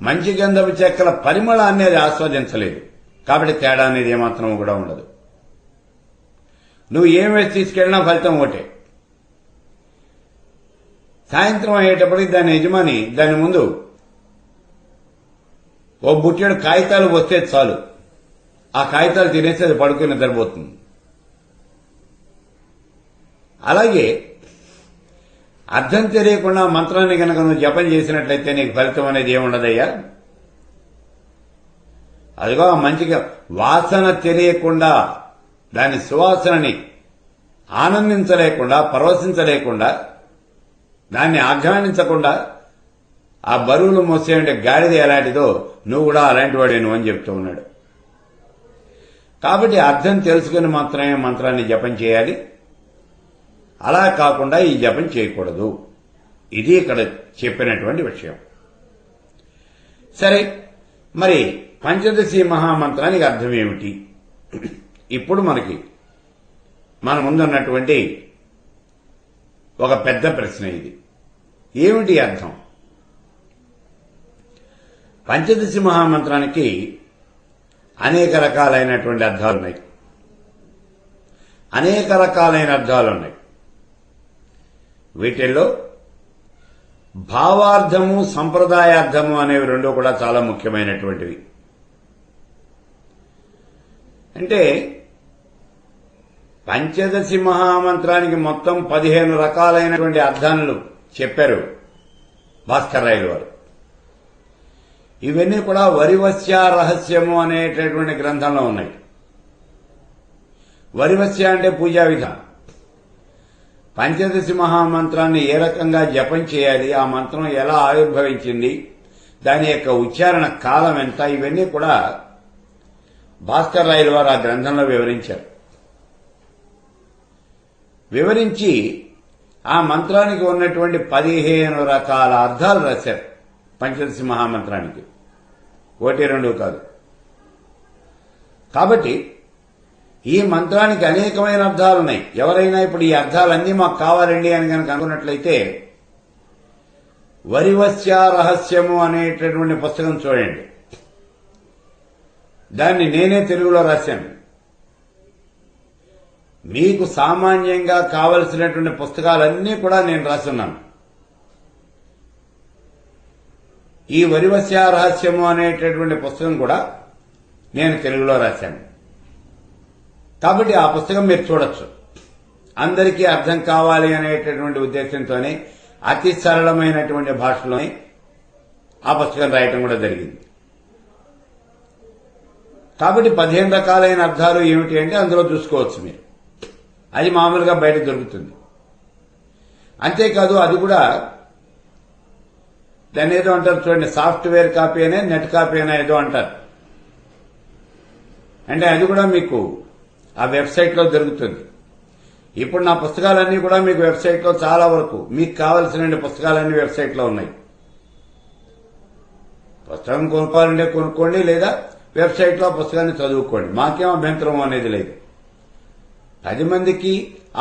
మంచి గంధపు చెక్కల పరిమళాన్ని అది ఆస్వాదించలేదు, కాబట్టి తేడా అనేది ఏమాత్రం కూడా ఉండదు. నువ్వు ఏం వేసి తీసుకెళ్లినా ఫలితం ఒకటే. సాయంత్రం అయ్యేటప్పటికి దాని యజమాని దాని ముందు ఓ బుట్టెడు కాగితాలు వస్తే చాలు, ఆ కాగితాలు తినేసి అది పడుకుని నిద్రపోతుంది. అలాగే అర్థం తెలియకుండా మంత్రాన్ని కనుక నువ్వు జపం చేసినట్లయితే నీకు ఫలితం అనేది ఏముండదయ్యా. అదిగో ఆ మంచిగా వాసన తెలియకుండా, దాని సువాసనని ఆనందించలేకుండా, పరవశించలేకుండా, దాన్ని ఆఘ్రానించకుండా ఆ బరువులు మోసేయంటే గాడిద ఎలాంటిదో నువ్వు కూడా అలాంటి వాడేను అని చెప్తూ ఉన్నాడు. కాబట్టి అర్థం తెలుసుకుని మాత్రమే మంత్రాన్ని జపం చేయాలి, అలా కాకుండా ఈ జపం చేయకూడదు. ఇది ఇక్కడ చెప్పినటువంటి విషయం. సరే, మరి పంచదశి మహామంత్రానికి అర్థం ఏమిటి? ఇప్పుడు మన ముందున్నటువంటి ఒక పెద్ద ప్రశ్న ఇది. ఏమిటి అర్థం? పంచదశి మహామంత్రానికి అనేక రకాలైనటువంటి అర్థాలున్నాయి. అనేక రకాలైన అర్థాలున్నాయి. వీటిల్లో భావార్థము, సంప్రదాయార్థము అనేవి రెండు కూడా చాలా ముఖ్యమైనటువంటివి. అంటే పంచదశి మహామంత్రానికి మొత్తం 15 రకాలైనటువంటి అర్థాలు చెప్పారు భాస్కర్ రాయలు వారు. ఇవన్నీ కూడా వరివస్య రహస్యము అనేటటువంటి గ్రంథంలో ఉన్నాయి. వరివస్య అంటే పూజా విధానం. పంచదశి మహామంత్రాన్ని ఏ రకంగా జపం చేయాలి, ఆ మంత్రం ఎలా ఆవిర్భవించింది, దాని యొక్క ఉచ్చారణ కాలం ఎంత, ఇవన్నీ కూడా భాస్కర్ రాయలు వారు ఆ గ్రంథంలో వివరించారు. వివరించి ఆ మంత్రానికి ఉన్నటువంటి 15 రకాల అర్థాలు రాశారు. పంచదశి మహామంత్రానికి 1-2 కాదు. కాబట్టి ఈ మంత్రానికి అనేకమైన అర్థాలున్నాయి. ఎవరైనా ఇప్పుడు ఈ అర్థాలన్నీ మాకు కావాలండి అని కనుక అనుకున్నట్లయితే వరివస్య రహస్యము అనేటటువంటి పుస్తకం చూడండి. దాన్ని నేనే తెలుగులో రాశాను. మీకు సామాన్యంగా కావలసినటువంటి పుస్తకాలన్నీ కూడా నేను రాస్తున్నాను. ఈ వరివస్య రహస్యము అనేటటువంటి పుస్తకం కూడా నేను తెలుగులో రాశాను. కాబట్టి ఆ పుస్తకం మీరు చూడొచ్చు. అందరికీ అర్థం కావాలి అనేటటువంటి ఉద్దేశంతోనే అతి సరళమైనటువంటి భాషలోనే ఆ పుస్తకం రాయటం కూడా జరిగింది. కాబట్టి 15 రకాలైన అర్థాలు ఏమిటి అంటే అందులో చూసుకోవచ్చు మీరు. అది మామూలుగా బయట దొరుకుతుంది. అంతేకాదు అది కూడా దాన్ని ఏదో అంటారు చూడండి, సాఫ్ట్వేర్ కాపీ అనే నెట్ కాపీ అనే ఏదో అంటారు. అంటే అది కూడా మీకు ఆ వెబ్సైట్లో దొరుకుతుంది. ఇప్పుడు నా పుస్తకాలన్నీ కూడా మీకు వెబ్సైట్లో చాలా వరకు మీకు కావలసిన పుస్తకాలన్నీ వెబ్సైట్లో ఉన్నాయి. పుస్తకం కొనుక్కోవాలంటే కొనుక్కోండి, లేదా వెబ్సైట్లో పుస్తకాన్ని చదువుకోండి. మాకేం అభ్యంతరం అనేది లేదు. 10 మందికి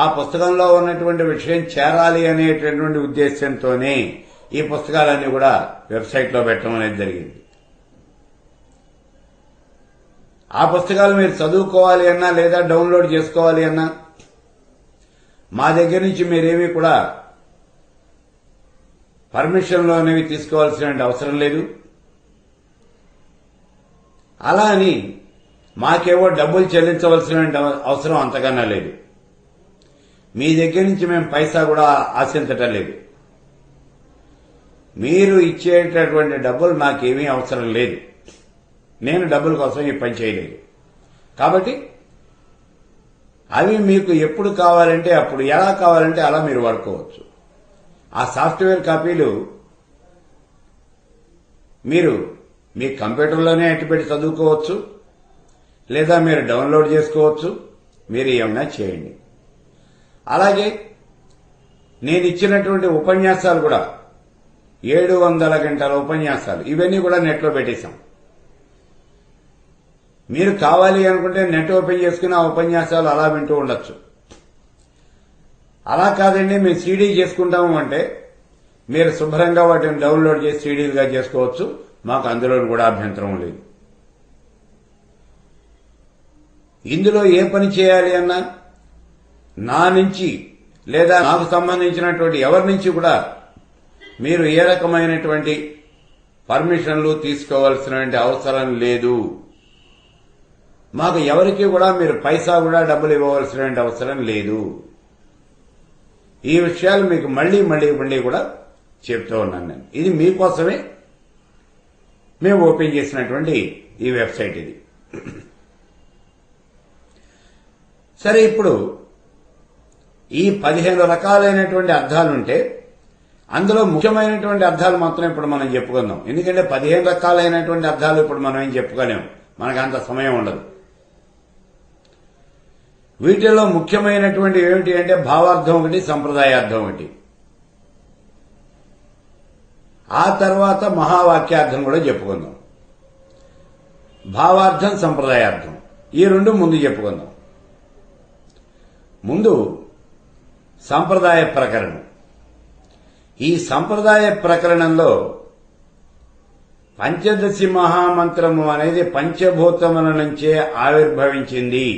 ఆ పుస్తకంలో ఉన్నటువంటి విషయం చేరాలి అనేటటువంటి ఉద్దేశంతోనే ఈ పుస్తకాలన్నీ కూడా వెబ్సైట్లో పెట్టడం అనేది జరిగింది. ఆ పుస్తకాలు మీరు చదువుకోవాలి అన్నా లేదా డౌన్లోడ్ చేసుకోవాలి అన్నా మా దగ్గర నుంచి మీరేమీ కూడా పర్మిషన్లు అనేవి తీసుకోవాల్సిన అవసరం లేదు. అలా అని మాకేవో డబ్బులు చెల్లించవలసిన అవసరం అంతకన్నా లేదు. మీ దగ్గర నుంచి మేము పైసా కూడా ఆశించటం లేదు. మీరు ఇచ్చేటటువంటి డబ్బులు నాకేమీ అవసరం లేదు. నేను డబ్బుల కోసం ఈ పని చేయలేదు. కాబట్టి అవి మీకు ఎప్పుడు కావాలంటే అప్పుడు, ఎలా కావాలంటే అలా మీరు వాడుకోవచ్చు. ఆ సాఫ్ట్వేర్ కాపీలు మీరు మీ కంప్యూటర్లోనే అట్టిపెట్టి చదువుకోవచ్చు, లేదా మీరు డౌన్లోడ్ చేసుకోవచ్చు. మీరు ఏమైనా చేయండి. అలాగే నేను ఇచ్చినటువంటి ఉపన్యాసాలు కూడా 700 గంటల ఉపన్యాసాలు ఇవన్నీ కూడా నెట్లో పెట్టేశాం. మీరు కావాలి అనుకుంటే నెట్ ఓపెన్ చేసుకుని ఆ ఉపన్యాసాలు అలా వింటూ ఉండొచ్చు. అలా కాదండి మేము సీడీ చేసుకుంటాము అంటే మీరు శుభ్రంగా వాటిని డౌన్లోడ్ చేసి సీడీలుగా చేసుకోవచ్చు. మాకు అందులో కూడా అభ్యంతరం లేదు. ఇందులో ఏ పని చేయాలి అన్నా నా నుంచి లేదా నాకు సంబంధించినటువంటి ఎవరి నుంచి కూడా మీరు ఏ రకమైనటువంటి పర్మిషన్లు తీసుకోవాల్సినటువంటి అవసరం లేదు. మాకు ఎవరికి కూడా మీరు పైసా కూడా డబ్బులు ఇవ్వవలసిన అవసరం లేదు. ఈ విషయాలు మీకు మళ్లీ మళ్లీ మళ్లీ కూడా చెప్తూ ఉన్నాను నేను. ఇది మీకోసమే మేము ఓపెన్ చేసినటువంటి ఈ వెబ్సైట్ ఇది. సరే, ఇప్పుడు ఈ 15 రకాలైనటువంటి అర్థాలుంటే అందులో ముఖ్యమైనటువంటి అర్థాలు మాత్రం ఇప్పుడు మనం చెప్పుకుందాం. ఎందుకంటే 15 రకాలైనటువంటి అర్థాలు ఇప్పుడు మనం ఏం చెప్పుకోలేము, మనకు అంత సమయం ఉండదు. వీటిలో ముఖ్యమైనటువంటి ఏమిటి అంటే భావార్థం ఒకటి, సంప్రదాయార్థం ఒకటి, ఆ తర్వాత మహావాక్యార్థం కూడా చెప్పుకుందాం. భావార్థం, సంప్రదాయార్థం ఈ రెండు ముందు చెప్పుకుందాం. ముందు సంప్రదాయ ప్రకరణం. ఈ సంప్రదాయ ప్రకరణంలో పంచదశి మహామంత్రము అనేది పంచభూతముల నుంచే ఆవిర్భవించింది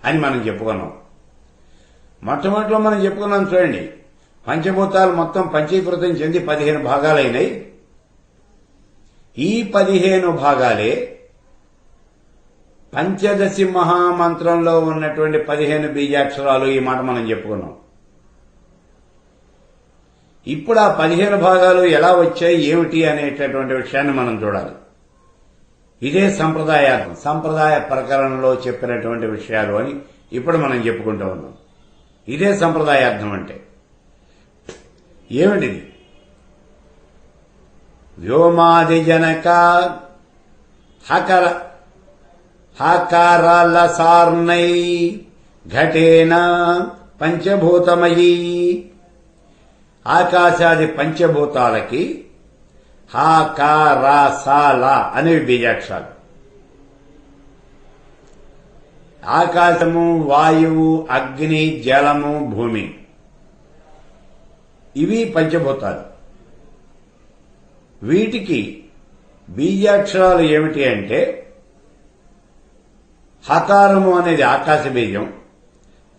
అని మనం చెప్పుకున్నాం. మొట్టమొదటిలో మనం చెప్పుకున్నాం చూడండి, పంచభూతాలు మొత్తం పంచీకృతం చెంది 15 భాగాలైనాయి. ఈ 15 భాగాలే పంచదశి మహామంత్రంలో ఉన్నటువంటి 15 బీజాక్షరాలు. ఈ మాట మనం చెప్పుకున్నాం. ఇప్పుడు ఆ 15 భాగాలు ఎలా వచ్చాయి ఏమిటి అనేటటువంటి విషయాన్ని మనం చూడాలి. ఇదే సంప్రదాయార్థం, సంప్రదాయ ప్రకరణలో చెప్పినటువంటి విషయాలు అని ఇప్పుడు మనం చెప్పుకుంటూ ఉన్నాం. ఇదే సంప్రదాయార్థం అంటే ఏమిటిది? వ్యోమాది జనక హకారాల సార్నై ఘటేన పంచభూతమయీ. ఆకాశాది పంచభూతాలకి హాకారాసాల అనేవి బీజాక్షరాలు. ఆకాశము, వాయువు, అగ్ని, జలము, భూమి ఇవి పంచభూతాలు. వీటికి బీజాక్షరాలు ఏమిటి అంటే హకారము అనేది ఆకాశ బీజం,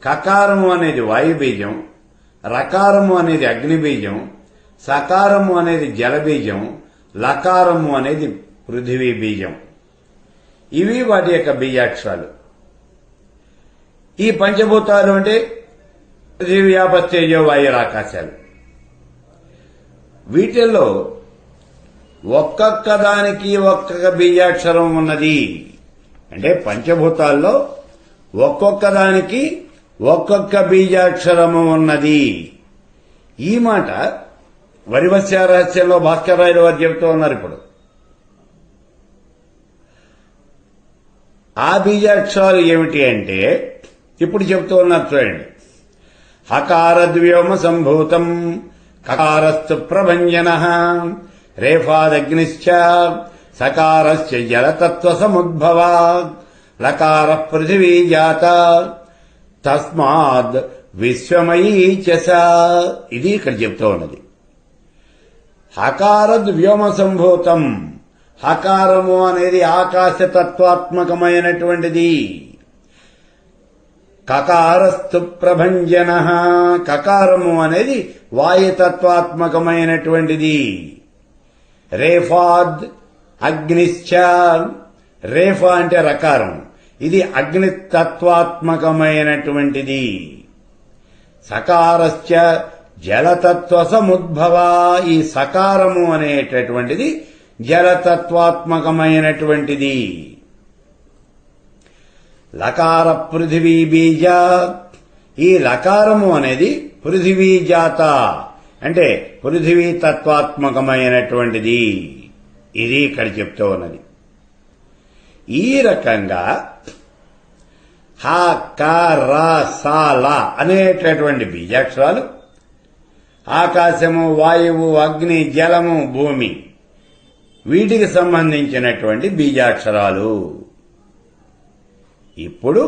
కకారము అనేది వాయు బీజం, రకారము అనేది అగ్ని బీజం, సకారము అనేది జల బీజం, లకారము అనేది పృథివీ బీజం. ఇవి వాటి యొక్క బీజాక్షరాలు. ఈ పంచభూతాలు అంటే పృథివీ, ఆపస్తేజో, వాయురాకాశాలు. వీటిల్లో ఒక్కొక్క దానికి ఒక్కొక్క బీజాక్షరం ఉన్నది. అంటే పంచభూతాల్లో ఒక్కొక్క దానికి ఒక్కొక్క బీజాక్షరము ఉన్నది. ఈ మాట వరివస్య రహస్యంలో భాస్కర్ రాయలు వారు చెబుతూ ఉన్నారు. ఇప్పుడు ఆ బీజాక్షరాలు ఏమిటి అంటే ఇప్పుడు చెబుతూ ఉన్నారు చూడండి. హకారద్వ్యోమ సంభూతం కకారస్తు ప్రభంజనః రేఫాదగ్నిశ్చ సకారశ్చ జలతత్వ సముద్భవాత్ లకారః పృథివీ జాత తస్మాద్ విశ్వమయీ చ సా. ఇది ఇక్కడ చెప్తూ ఉన్నది. హకారద్ వ్యోమ సంభూతం. హకారము అనేది ఆకాశతత్వాత్మకమైనటువంటిది. కకారస్తు ప్రభంజనః. కకారము అనేది వాయుతత్వాత్మకమైనటువంటిది. రేఫాద్ అగ్నిశ్చ. రేఫా అంటే రకారం. ఇది అగ్నితత్వాత్మకమైనటువంటిది. సకారశ్చ జలతత్వ సముద్భవ. ఈ సకారము అనేటటువంటిది జలతత్వాత్మకమైనటువంటిది. లకార పృథివీ బీజ. ఈ లకారము అనేది పృథివీ జాత అంటే పృథివీ తత్వాత్మకమైనటువంటిది. ఇది ఇక్కడ చెప్తూ ఉన్నది. ఈ రకంగా హ క ర స ల అనేటటువంటి బీజాక్షరాలు ఆకాశము, వాయువు, అగ్ని, జలము, భూమి వీటికి సంబంధించినటువంటి బీజాక్షరాలు. ఇప్పుడు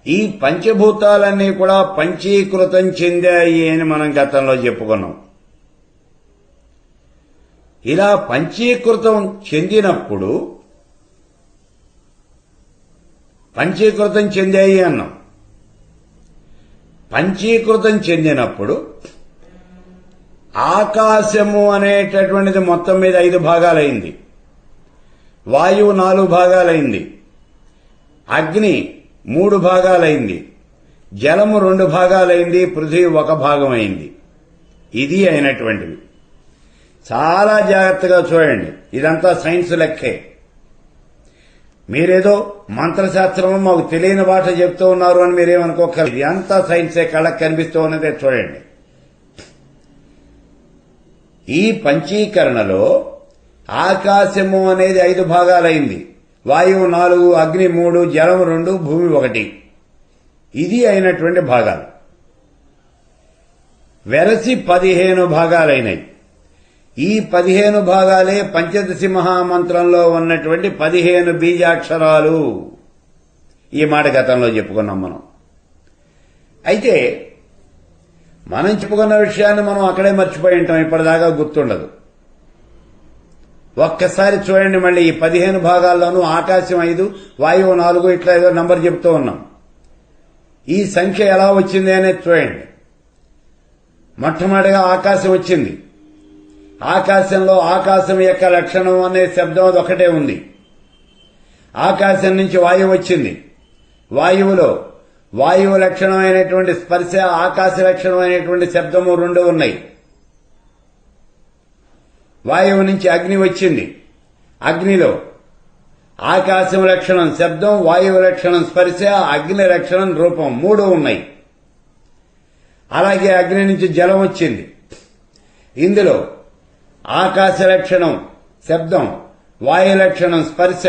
ఈ పంచభూతాలన్నీ కూడా పంచీకృతం చెందాయి అని మనం గతంలో చెప్పుకున్నాం. ఇలా పంచీకృతం చెందినప్పుడు పంచీకృతం చెందాయి అన్నాం. పంచీకృతం చెందినప్పుడు ఆకాశము అనేటటువంటిది మొత్తం మీద 5 భాగాలైంది. వాయువు 4 భాగాలైంది. అగ్ని 3 భాగాలైంది. జలము 2 భాగాలైంది. పృథివీ 1 భాగం అయింది. ఇది అయినటువంటివి. చాలా జాగ్రత్తగా చూడండి. ఇదంతా సైన్స్ లెక్కే. మీరేదో మంత్రశాస్త్రము మాకు తెలియని భాష చెప్తూ ఉన్నారు అని మీరేమనుకోకర్లేదు. ఇది అంతా సైన్సే, కళ్ళకు కనిపిస్తూ ఉన్నదే. చూడండి, ఈ పంచీకరణలో ఆకాశము అనేది 5 భాగాలైంది. వాయువు 4, అగ్ని 3, జలం 2, భూమి 1. ఇది అయినటువంటి భాగాలు. వెరసి 15 భాగాలైనవి. ఈ 15 భాగాలే పంచదశి మహామంత్రంలో ఉన్నటువంటి 15 బీజాక్షరాలు. ఈ మాట గతంలో చెప్పుకున్నాం మనం. అయితే మనం చెప్పుకున్న విషయాన్ని మనం అక్కడే మర్చిపోయి ఉంటాం. ఇప్పటిదాకా గుర్తుండదు. ఒక్కసారి చూడండి. మళ్ళీ ఈ 15 భాగాల్లోనూ ఆకాశం 5, వాయువు 4 ఇట్లా ఏదో నంబర్ చెప్తూ ఉన్నాం. ఈ సంఖ్య ఎలా వచ్చింది అనేది చూడండి. మొట్టమొదటిగా ఆకాశం వచ్చింది. ఆకాశంలో ఆకాశం యొక్క లక్షణం అనే శబ్దం అది ఒకటే ఉంది. ఆకాశం నుంచి వాయువు వచ్చింది. వాయువులో వాయువు లక్షణమైనటువంటి స్పర్శ, ఆకాశ లక్షణమైనటువంటి శబ్దము 2 ఉన్నాయి. వాయువు నుంచి అగ్ని వచ్చింది. అగ్నిలో ఆకాశం లక్షణం శబ్దం, వాయువు లక్షణం స్పర్శ, అగ్ని లక్షణం రూపం 3 ఉన్నాయి. అలాగే అగ్ని నుంచి జలం వచ్చింది. ఇందులో ఆకాశ లక్షణం శబ్దం, వాయు లక్షణం స్పర్శ,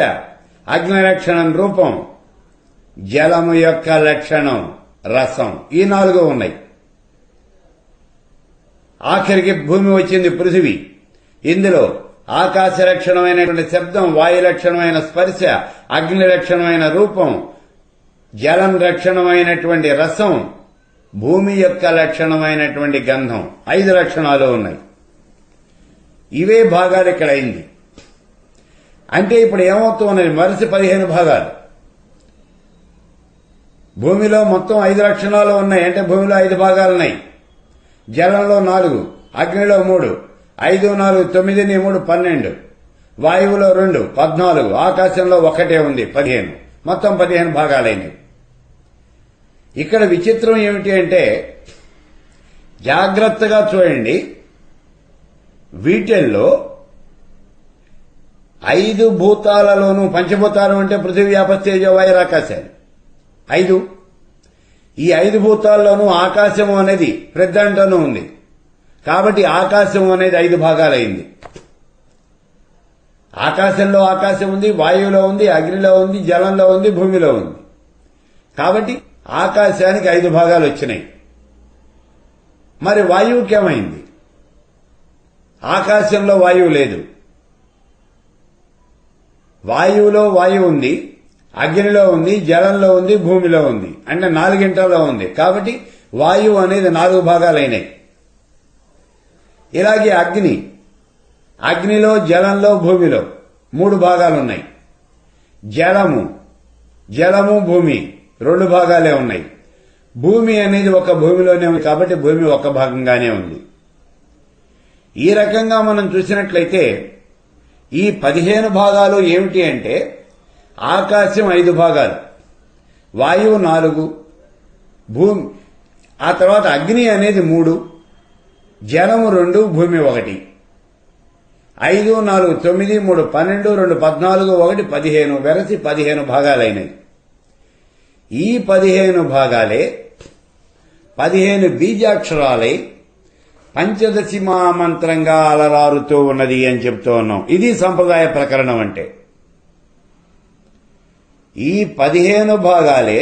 అగ్ని లక్షణం రూపం, జలము యొక్క లక్షణం రసం. ఈ 4 ఉన్నాయి. ఆఖరికి భూమి వచ్చింది, పృథివీ. ఇందులో ఆకాశ లక్షణమైనటువంటి శబ్దం, వాయు లక్షణమైన స్పర్శ, అగ్ని లక్షణమైన రూపం, జలం లక్షణమైనటువంటి రసం, భూమి యొక్క లక్షణమైనటువంటి గంధం. 5 లక్షణాలు ఉన్నాయి. ఇవే భాగాలు ఇక్కడ అయింది. అంటే ఇప్పుడు ఏమవుతూ ఉన్నది? వరుస 15 భాగాలు. భూమిలో మొత్తం 5 లక్షణాలు ఉన్నాయి. అంటే భూమిలో 5 భాగాలున్నాయి. జలంలో 4, అగ్నిలో 3, 5, 4, 9, 3, 12, వాయువులో 2, 14, ఆకాశంలో 1 ఉంది, 15. మొత్తం 15 భాగాలైనవి. ఇక్కడ విచిత్రం ఏమిటి అంటే జాగ్రత్తగా చూడండి. వీటిల్లో 5 భూతాలలోనూ, పంచభూతాలు అంటే పృథివీ, ఆపస్తేజో, వాయురాకాశాలు 5. ఈ 5 భూతాల్లోనూ ఆకాశము అనేది ప్రతిదాంట్లోనూ ఉంది. కాబట్టి ఆకాశం అనేది 5 భాగాలైంది. ఆకాశంలో ఆకాశం ఉంది, వాయువులో ఉంది, అగ్నిలో ఉంది, జలంలో ఉంది, భూమిలో ఉంది. కాబట్టి ఆకాశానికి 5 భాగాలు వచ్చినాయి. మరి వాయువుకి ఏమైంది? ఆకాశంలో వాయువు లేదు. వాయువులో వాయువు ఉంది, అగ్నిలో ఉంది, జలంలో ఉంది, భూమిలో ఉంది. అంటే 4 ఉంది. కాబట్టి వాయువు అనేది 4 భాగాలైనాయి. ఇలాగే అగ్నిలో, జలంలో, భూమిలో 3 భాగాలున్నాయి. జలము, భూమి 2 భాగాలే ఉన్నాయి. భూమి అనేది ఒక భూమిలోనే ఉంది. కాబట్టి భూమి ఒక భాగంగానే ఉంది. ఈ రకంగా మనం చూసినట్లయితే ఈ 15 భాగాలు ఏమిటి అంటే ఆకాశం 5 భాగాలు, వాయువు 4, భూమి, ఆ తర్వాత అగ్ని అనేది 3, జలము 2, భూమి 1. 5, 4, 9, 3, 12, 2, 14, 1, 15 వెరసి 15 భాగాలైనవి. ఈ 15 భాగాలే 15 బీజాక్షరాలై పంచదశి మహామంత్రంగా అలరారుతూ ఉన్నది అని చెప్తూ ఉన్నాం. ఇది సంప్రదాయ ప్రకరణం అంటే. ఈ 15 భాగాలే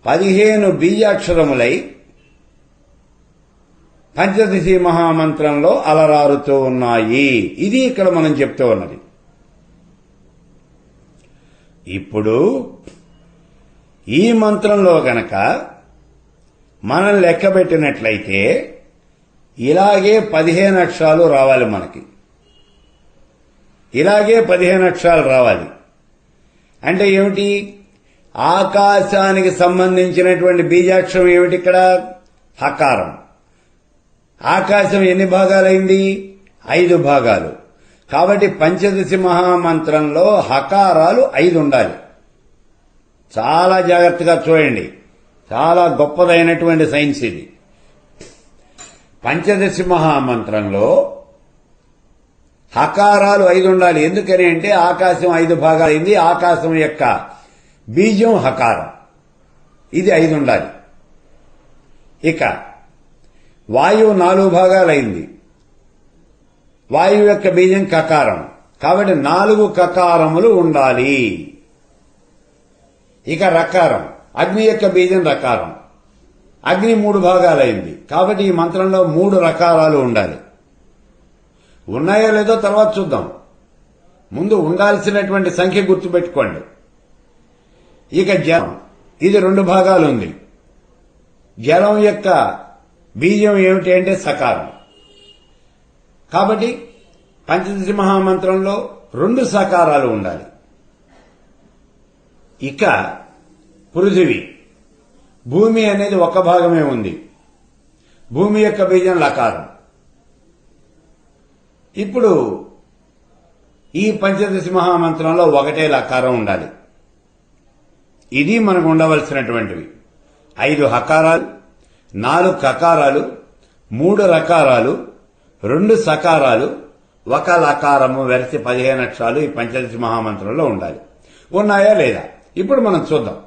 15 బీజాక్షరములై పంచదశి మహామంత్రంలో అలరారుతూ ఉన్నాయి. ఇది ఇక్కడ మనం చెప్తూ ఉన్నది. ఇప్పుడు ఈ మంత్రంలో గనక మనం లెక్కబెట్టినట్లయితే ఇలాగే 15 అక్షరాలు రావాలి మనకి. ఇలాగే 15 అక్షరాలు రావాలి. అంటే ఏమిటి? ఆకాశానికి సంబంధించినటువంటి బీజాక్షరం ఏమిటి ఇక్కడ? హకారం. ఆకాశం ఎన్ని భాగాలైంది? 5 భాగాలు. కాబట్టి పంచదశి మహామంత్రంలో హకారాలు 5 ఉండాలి. చాలా జాగ్రత్తగా చూడండి. చాలా గొప్పదైనటువంటి సైన్స్ ఇది. పంచదశి మహామంత్రంలో హకారాలు 5 ఉండాలి. ఎందుకని అంటే ఆకాశం 5 భాగాలైంది. ఆకాశం యొక్క బీజం హకారం. ఇది 5 ఉండాలి. ఇక వాయువు 4 భాగాలైంది. వాయువు యొక్క బీజం కకారం. కాబట్టి 4 కకారములు ఉండాలి. ఇక రకారం, అగ్ని యొక్క బీజం రకారం. అగ్ని 3 భాగాలైంది. కాబట్టి ఈ మంత్రంలో 3 రకారాలు ఉండాలి. ఉన్నాయో లేదో తర్వాత చూద్దాం. ముందు ఉండాల్సినటువంటి సంఖ్య గుర్తుపెట్టుకోండి. ఇక జలం, ఇది 2 భాగాలు ఉంది. జలం యొక్క బీజం ఏమిటి అంటే సకారం. కాబట్టి పంచదశి మహామంత్రంలో 2 సకారాలు ఉండాలి. ఇక పృథివీ, భూమి అనేది ఒక భాగమే ఉంది. భూమి యొక్క బీజం లకారం. ఇప్పుడు ఈ పంచదశి మహామంత్రంలో 1 లకారం ఉండాలి. ఇది మనకు ఉండవలసినటువంటివి. 5 హకారాలు, 4 కకారాలు, 3 రకారాలు, 2 సకారాలు, 1 లకారము వెరసి 15 అక్షరాలు ఈ పంచదశి మహామంత్రంలో ఉండాలి. ఉన్నాయా లేదా ఇప్పుడు మనం చూద్దాం.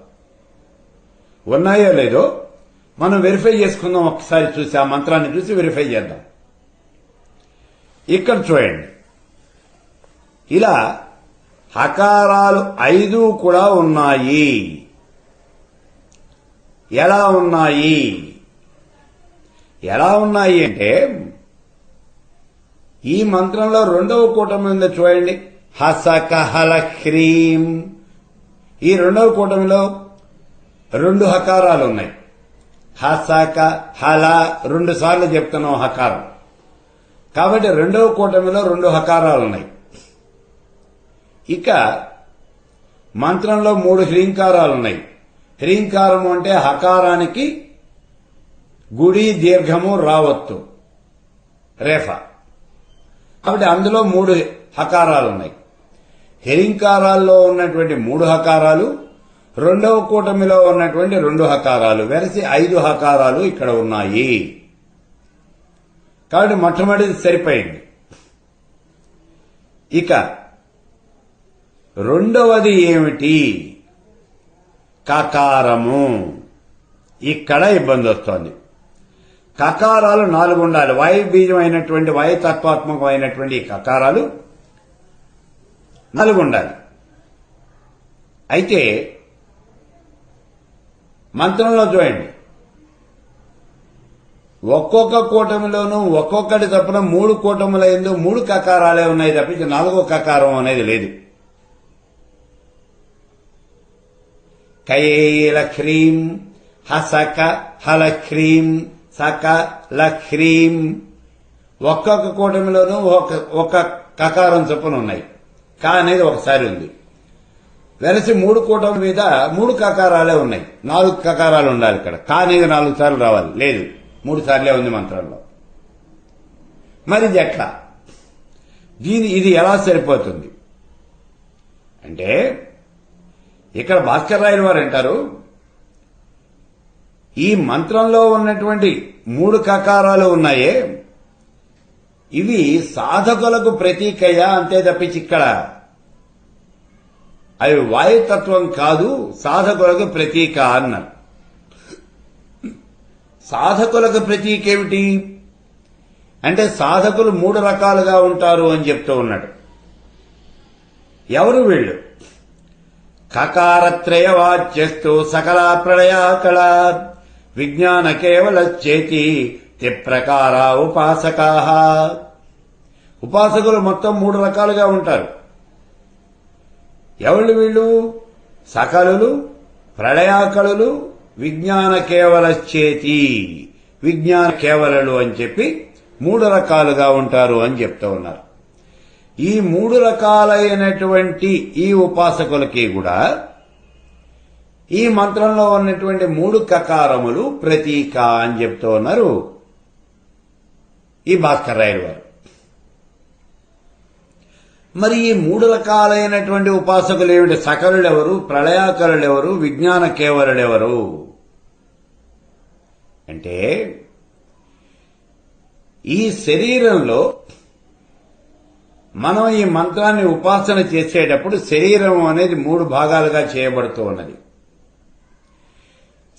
ఉన్నాయో లేదో మనం వెరిఫై చేసుకుందాం. ఒకసారి చూసి ఆ మంత్రాన్ని చూసి వెరిఫై చేద్దాం. ఇక్కడ చూడండి, ఇలా హకారాలు 5 కూడా ఉన్నాయి. ఎలా ఉన్నాయి? ఎలా ఉన్నాయి అంటే ఈ మంత్రంలో 2వ కూటమి ఉందో చూడండి, హసక హల హ్రీం. ఈ 2వ కూటమిలో 2 హకారాలు ఉన్నాయి. హసక హల 2 సార్లు చెప్తున్నాం హకారం. కాబట్టి 2వ కూటమిలో 2 హకారాలు ఉన్నాయి. ఇక మంత్రంలో 3 హ్రీంకారాలు ఉన్నాయి. హ్రీంకారము అంటే హకారానికి గుడి దీర్ఘము రావత్తు రేఫ. కాబట్టి అందులో 3 హకారాలు ఉన్నాయి. హ్రీంకారాల్లో ఉన్నటువంటి 3 హకారాలు, 2వ కూటమిలో ఉన్నటువంటి 2 హకారాలు వెరసి 5 హకారాలు ఇక్కడ ఉన్నాయి. కాబట్టి మొట్టమొదటిది సరిపోయింది. ఇక రెండవది ఏమిటి? కకారము. ఇక్కడ ఇబ్బంది వస్తోంది. కకారాలు 4 ఉండాలి. వాయు బీజమైనటువంటి వాయుతత్వాత్మకమైనటువంటి ఈ కకారాలు 4 ఉండాలి. అయితే మంత్రంలో చూడండి, ఒక్కొక్క కూటమిలోనూ ఒక్కొక్కటి తప్పున 3 కూటముల యందు 3 కకారాలే ఉన్నాయి తప్పించి 4వ కకారం అనేది లేదు. కయేలఖ్రీం హసక హలఖ్రీం సక లఖ్రీం, ఒక్కొక్క కూటమిలోనూ ఒక కకారం చొప్పున ఉన్నాయి. కా అనేది ఒకసారి ఉంది. వెలసి 3 కూటమి మీద 3 కకారాలే ఉన్నాయి. 4 కకారాలు ఉండాలి. ఇక్కడ కా అనేది 4 సార్లు రావాలి. లేదు, 3 సార్లే ఉంది మంత్రంలో. మరి ఇది ఎట్లా? ఇది ఎలా సరిపోతుంది అంటే, ఇక్కడ భాస్కర్ రాయల వారు అంటారు, ఈ మంత్రంలో ఉన్నటువంటి 3 కకారాలు ఉన్నాయే, ఇవి సాధకులకు ప్రతీకయ్యా, అంతే తప్పించి ఇక్కడ అవి వాయుతత్వం కాదు, సాధకులకు ప్రతీక అన్నారు. సాధకులకు ప్రతీక ఏమిటి అంటే, సాధకులు 3 రకాలుగా ఉంటారు అని చెప్తూ ఉన్నాడు. ఎవరు వీళ్ళు? కకారత్రయ వాచ్యస్తు సకల ప్రళయాకళ విజ్ఞాన కేవలశ్చేతి త్రిప్రకార ఉపాసకా. ఉపాసకులు మొత్తం 3 రకాలుగా ఉంటారు. ఎవళ్ళు వీళ్ళు? సకలులు, ప్రళయాకళులు, విజ్ఞాన కేవలశ్చేతి. విజ్ఞాన కేవలలు అని చెప్పి 3 రకాలుగా ఉంటారు అని చెప్తూ ఉన్నారు. ఈ 3 రకాలైనటువంటి ఈ ఉపాసకులకి కూడా ఈ మంత్రంలో ఉన్నటువంటి 3 కకారములు ప్రతీక అని చెప్తూ ఉన్నారు ఈ భాస్కర్ రాయల వారు. మరి ఈ 3 రకాలైనటువంటి ఉపాసకులు ఏమిటి? సకలుడెవరు, ప్రళయాకరులెవరు, విజ్ఞాన కేవలుడెవరు అంటే, ఈ శరీరంలో మనం ఈ మంత్రాన్ని ఉపాసన చేసేటప్పుడు శరీరం అనేది 3 భాగాలుగా చేయబడుతూ ఉన్నది.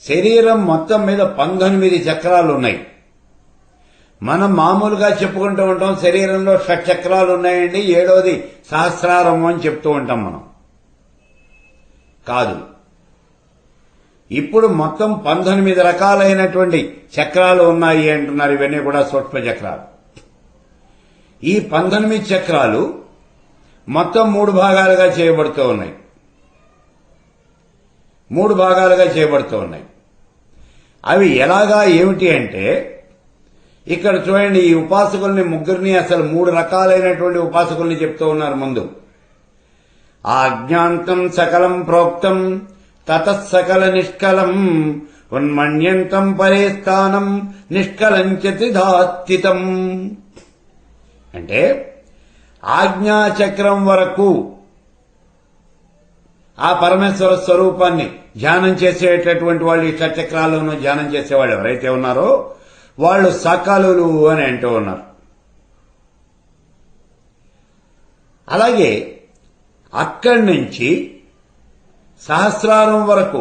శరీరం మొత్తం మీద 19 చక్రాలు ఉన్నాయి. మనం మామూలుగా చెప్పుకుంటూ ఉంటాం, శరీరంలో 6 చక్రాలు ఉన్నాయండి, 7వది సహస్రారం అని చెప్తూ ఉంటాం మనం. కాదు, ఇప్పుడు మొత్తం 19 రకాలైనటువంటి చక్రాలు ఉన్నాయి అంటున్నారు. ఇవన్నీ కూడా సూక్ష్మ చక్రాలు. ఈ 19 చక్రాలు మొత్తం 3 భాగాలుగా చేయబడుతూ ఉన్నాయి. 3 భాగాలుగా చేయబడుతూ ఉన్నాయి. అవి ఎలాగా ఏమిటి అంటే, ఇక్కడ చూడండి, ఈ ఉపాసకుల్ని ముగ్గురిని అసలు 3 రకాలైనటువంటి ఉపాసకుల్ని చెప్తూ ఉన్నారు ముందు. ఆజ్ఞాంతం సకలం ప్రోక్తం తతఃసకల నిష్కలం ఉన్మణ్యంతం పరే స్థానం నిష్కలంచతిధాస్థితం. అంటే ఆజ్ఞాచక్రం వరకు ఆ పరమేశ్వర స్వరూపాన్ని ధ్యానం చేసేటటువంటి వాళ్ళు, ఈ షట్చక్రాలను ధ్యానం చేసేవాళ్ళు ఎవరైతే ఉన్నారో వాళ్ళు సకలులు అని అంటూ ఉన్నారు. అలాగే అక్కడి నుంచి సహస్రారం వరకు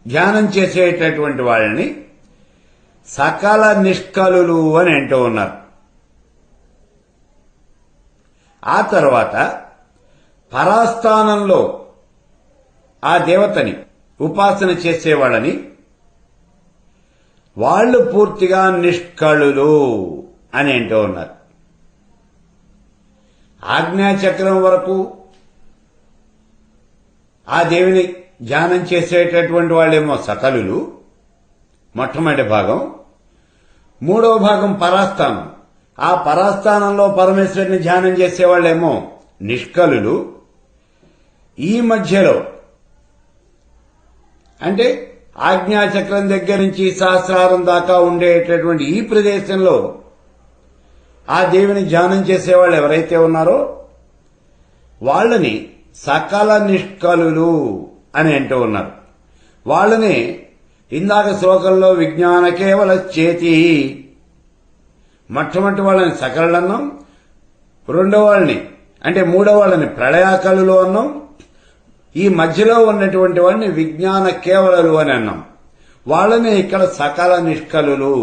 ధ్యానం చేసేటటువంటి వాళ్ళని సకల నిష్కలులు అని అంటూ ఉన్నారు. ఆ తర్వాత పరాస్థానంలో ఆ దేవతని ఉపాసన చేసేవాళ్ళని వాళ్ళు పూర్తిగా నిష్కళులు అని అంటూ ఉన్నారు. ఆజ్ఞాచక్రం వరకు ఆ దేవిని ధ్యానం చేసేటటువంటి వాళ్ళేమో సకలులు, మొట్టమొదటి భాగం. 3వ భాగం పరాస్థానం. ఆ పరాస్థానంలో పరమేశ్వరుని ధ్యానం చేసేవాళ్ళేమో నిష్కలులు. ఈ మధ్యలో అంటే ఆజ్ఞాచక్రం దగ్గర నుంచి సహస్రారం దాకా ఉండేటటువంటి ఈ ప్రదేశంలో ఆ దేవిని ధ్యానం చేసేవాళ్ళు ఎవరైతే ఉన్నారో వాళ్ళని సకల నిష్కలులు అని అంటూ ఉన్నారు. వాళ్ళని ఇందాక శ్లోకంలో విజ్ఞాన కేవల చేతి, మొట్టమొదటి వాళ్ళని సకలులన్నాం, 2వ వాళ్ళని అంటే 3వ వాళ్ళని ప్రళయాకలులు అన్నాం, ఈ మధ్యలో ఉన్నటువంటి వాడిని విజ్ఞాన కేవలలు అని అన్నాం. వాళ్ళని ఇక్కడ సకల నిష్కలులు,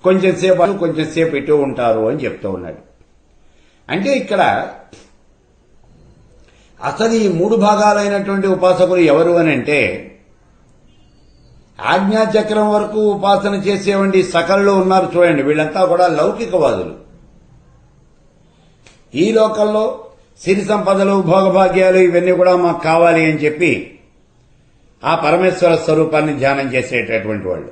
కొంచెంసేపు ఇటు ఉంటారు అని చెప్తూ ఉన్నాడు. అంటే ఇక్కడ అసలు ఈ 3 భాగాలైనటువంటి ఉపాసకులు ఎవరు అని అంటే, ఆజ్ఞాచక్రం వరకు ఉపాసన చేసేవంటి సకలలో ఉన్నారు చూడండి. వీళ్ళంతా కూడా లౌకికవాదులు. ఈ లోకంలో సిరి సంపదలు, భోగభాగ్యాలు ఇవన్నీ కూడా మాకు కావాలి అని చెప్పి ఆ పరమేశ్వర స్వరూపాన్ని ధ్యానం చేసేటటువంటి వాళ్ళు,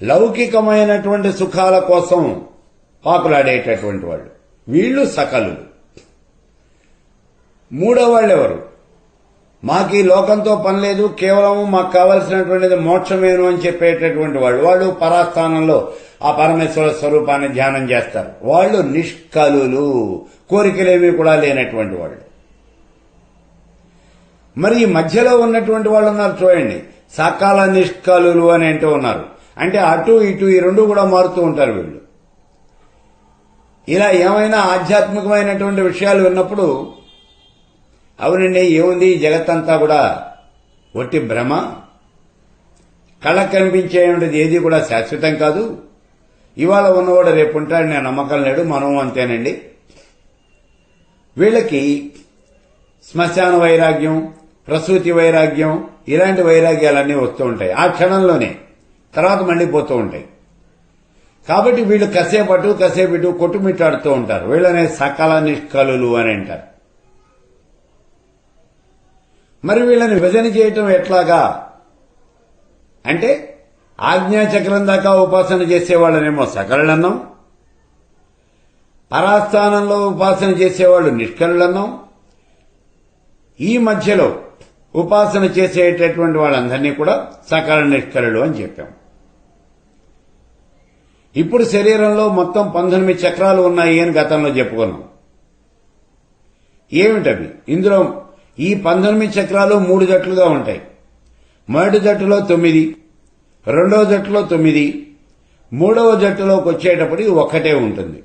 లౌకికమైనటువంటి సుఖాల కోసం పాకులాడేటటువంటి వాళ్ళు, వీళ్ళు సకలులు. మూడో వాళ్ళు ఎవరు? మాకు ఈ లోకంతో పని లేదు, కేవలం మాకు కావలసినటువంటిది మోక్షమేను అని చెప్పేటటువంటి వాళ్ళు పరాస్థానంలో ఆ పరమేశ్వర స్వరూపాన్ని ధ్యానం చేస్తారు. వాళ్ళు నిష్కలులు, కోరికలేవి కూడా లేనటువంటి వాళ్ళు. మరి ఈ మధ్యలో ఉన్నటువంటి వాళ్ళు ఉన్నారు చూడండి, సకల నిష్కలులు అని అంటూ ఉన్నారు. అంటే అటు ఇటు ఈ రెండు కూడా మారుతూ ఉంటారు వీళ్ళు. ఇలా ఏమైనా ఆధ్యాత్మికమైనటువంటి విషయాలు విన్నప్పుడు, అవునండి ఏముంది, జగత్తంతా కూడా ఒట్టి భ్రమ, కళ్ళకు కనిపించేది ఏది కూడా శాశ్వతం కాదు, ఇవాళ ఉన్నవాడు రేపు ఉంటాడు, నేను నమ్మకం లేడు, మనం అంతేనండి. వీళ్ళకి శ్మశాన వైరాగ్యం, ప్రసూతి వైరాగ్యం, ఇలాంటి వైరాగ్యాలన్నీ వస్తూ ఉంటాయి ఆ క్షణంలోనే, తర్వాత మళ్ళీ పోతూ ఉంటాయి. కాబట్టి వీళ్ళు కసేపు కొట్టుమిట్టాడుతూ ఉంటారు. వీళ్ళనే సకల నిష్కలులు అని అంటారు. మరి వీళ్ళని విభజన చేయటం ఎట్లాగా అంటే, ఆజ్ఞాచక్రం దాకా ఉపాసన చేసేవాళ్ళనేమో సకలులన్నాం, పరాస్థానంలో ఉపాసన చేసేవాళ్ళు నిష్కలులన్నాం, ఈ మధ్యలో ఉపాసన చేసేటటువంటి వాళ్ళందరినీ కూడా సకల నిష్కలులు అని చెప్పాం. ఇప్పుడు శరీరంలో మొత్తం 19 చక్రాలు ఉన్నాయి అని గతంలో చెప్పుకున్నాం. ఏమిటవి? ఇందులో ఈ 19 చక్రాలు 3 జట్లుగా ఉంటాయి. మొదటి జట్టులో 9, రెండవ జట్టులో 9, మూడవ జట్టులోకి వచ్చేటప్పటికి ఒక్కటే ఉంటుంది.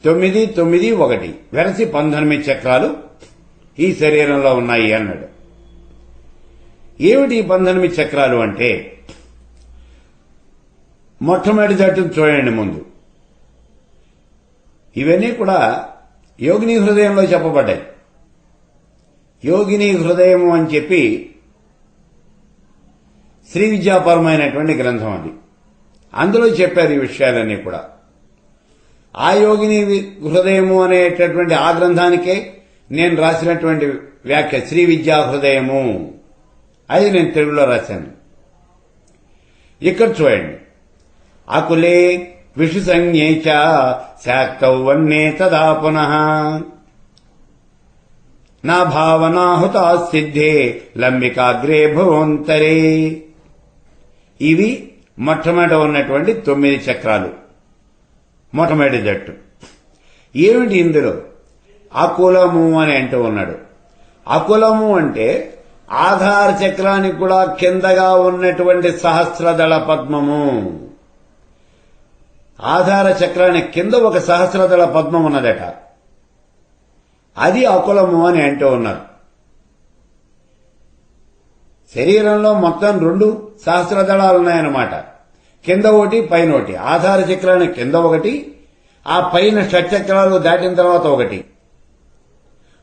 9, 9, 1 వెరసి 19 చక్రాలు ఈ శరీరంలో ఉన్నాయి అన్నాడు. ఏమిటి 19 చక్రాలు అంటే, మొట్టమొదటి జట్టును చూడండి ముందు. ఇవన్నీ కూడా యోగిని హృదయంలో చెప్పబడ్డాయి. యోగిని హృదయము అని చెప్పి శ్రీ విద్యాపరమైనటువంటి గ్రంథం అది. అందులో చెప్పారు ఈ విషయాలన్నీ కూడా. ఆ యోగిని హృదయము అనేటటువంటి ఆ గ్రంథానికే నేను రాసినటువంటి వ్యాఖ్య శ్రీ విద్యా హృదయము, అది నేను తెలుగులో రాశాను. ఇక్కడ చూడండి, అకులే విషు సంజ్ఞేచ శాక్తౌ వన్నే తదా పునః నా భావనాహుతా సిద్ధే లంబికాగ్రే భువంతరే. ఇవి మొట్టమొదట ఉన్నటువంటి 9 చక్రాలు, మొట్టమొదటి జట్టు. ఏమిటి ఇందులో? అకులము అని అంటూ ఉన్నాడు. అకులము అంటే ఆధార చక్రానికి కూడా కిందగా ఉన్నటువంటి సహస్రదళ పద్మము. ఆధార చక్రానికి కింద ఒక సహస్రదళ పద్మం ఉన్నదట, అది అకులము అని అంటూ ఉన్నారు. శరీరంలో మొత్తం 2 సహస్రదళాలు ఉన్నాయన్నమాట. కింద ఒకటి, పైన ఒకటి. ఆధార చక్రానికి కింద ఒకటి, ఆ పైన షట్చక్రాలు దాటిన తర్వాత ఒకటి.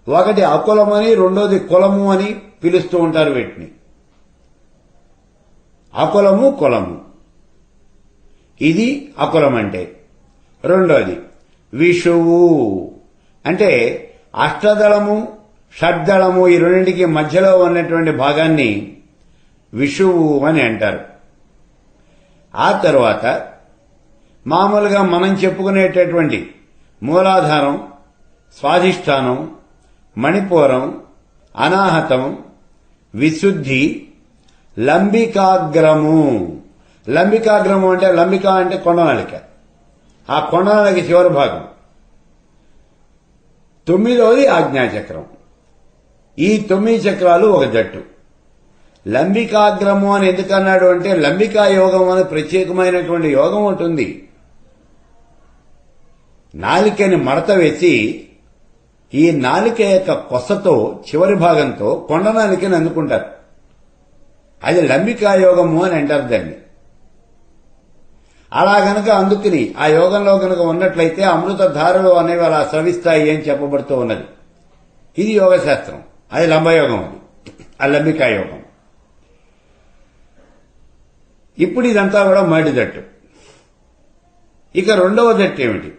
ఒకటి అకులమని, రెండోది కులము అని పిలుస్తూ ఉంటారు వీటిని. అకులము, కులము, ఇది అకులం అంటే. రెండోది విషువు అంటే అష్టదళము, షడ్దళము, ఈ రెండింటికి మధ్యలో ఉన్నటువంటి భాగాన్ని విషువు అని అంటారు. ఆ తర్వాత మామూలుగా మనం చెప్పుకునేటటువంటి మూలాధారం, స్వాధిష్టానం, మణిపూరం, అనాహతం, విశుద్ధి, లంబికాగ్రము. లంబికాగ్రము అంటే, లంబిక అంటే కొండనాళిక, ఆ కొండనాళిక చివరి భాగం. 9వది ఆజ్ఞాచక్రం. ఈ 9 చక్రాలు ఒక జట్టు. లంబికాగ్రము అని ఎందుకన్నాడు అంటే, లంబికా యోగం అని ప్రత్యేకమైనటువంటి యోగం ఉంటుంది. నాలికని మడత వేసి ఈ నాలిక యొక్క కొసతో చివరి భాగంతో కొండ నాలికని అందుకుంటారు. అది లంబికాయోగము అని అంటారు దాన్ని. అలా గనక అందుకుని ఆ యోగంలో గనక ఉన్నట్లయితే అమృత ధారలు అనేవి అలా స్రవిస్తాయి అని చెప్పబడుతూ ఉన్నది. ఇది యోగ శాస్త్రం. అది లంబయోగం, అది ఆ లంబికాయోగం. ఇప్పుడు ఇదంతా కూడా మొదటి జట్టు. ఇక రెండవ జట్టు ఏమిటి?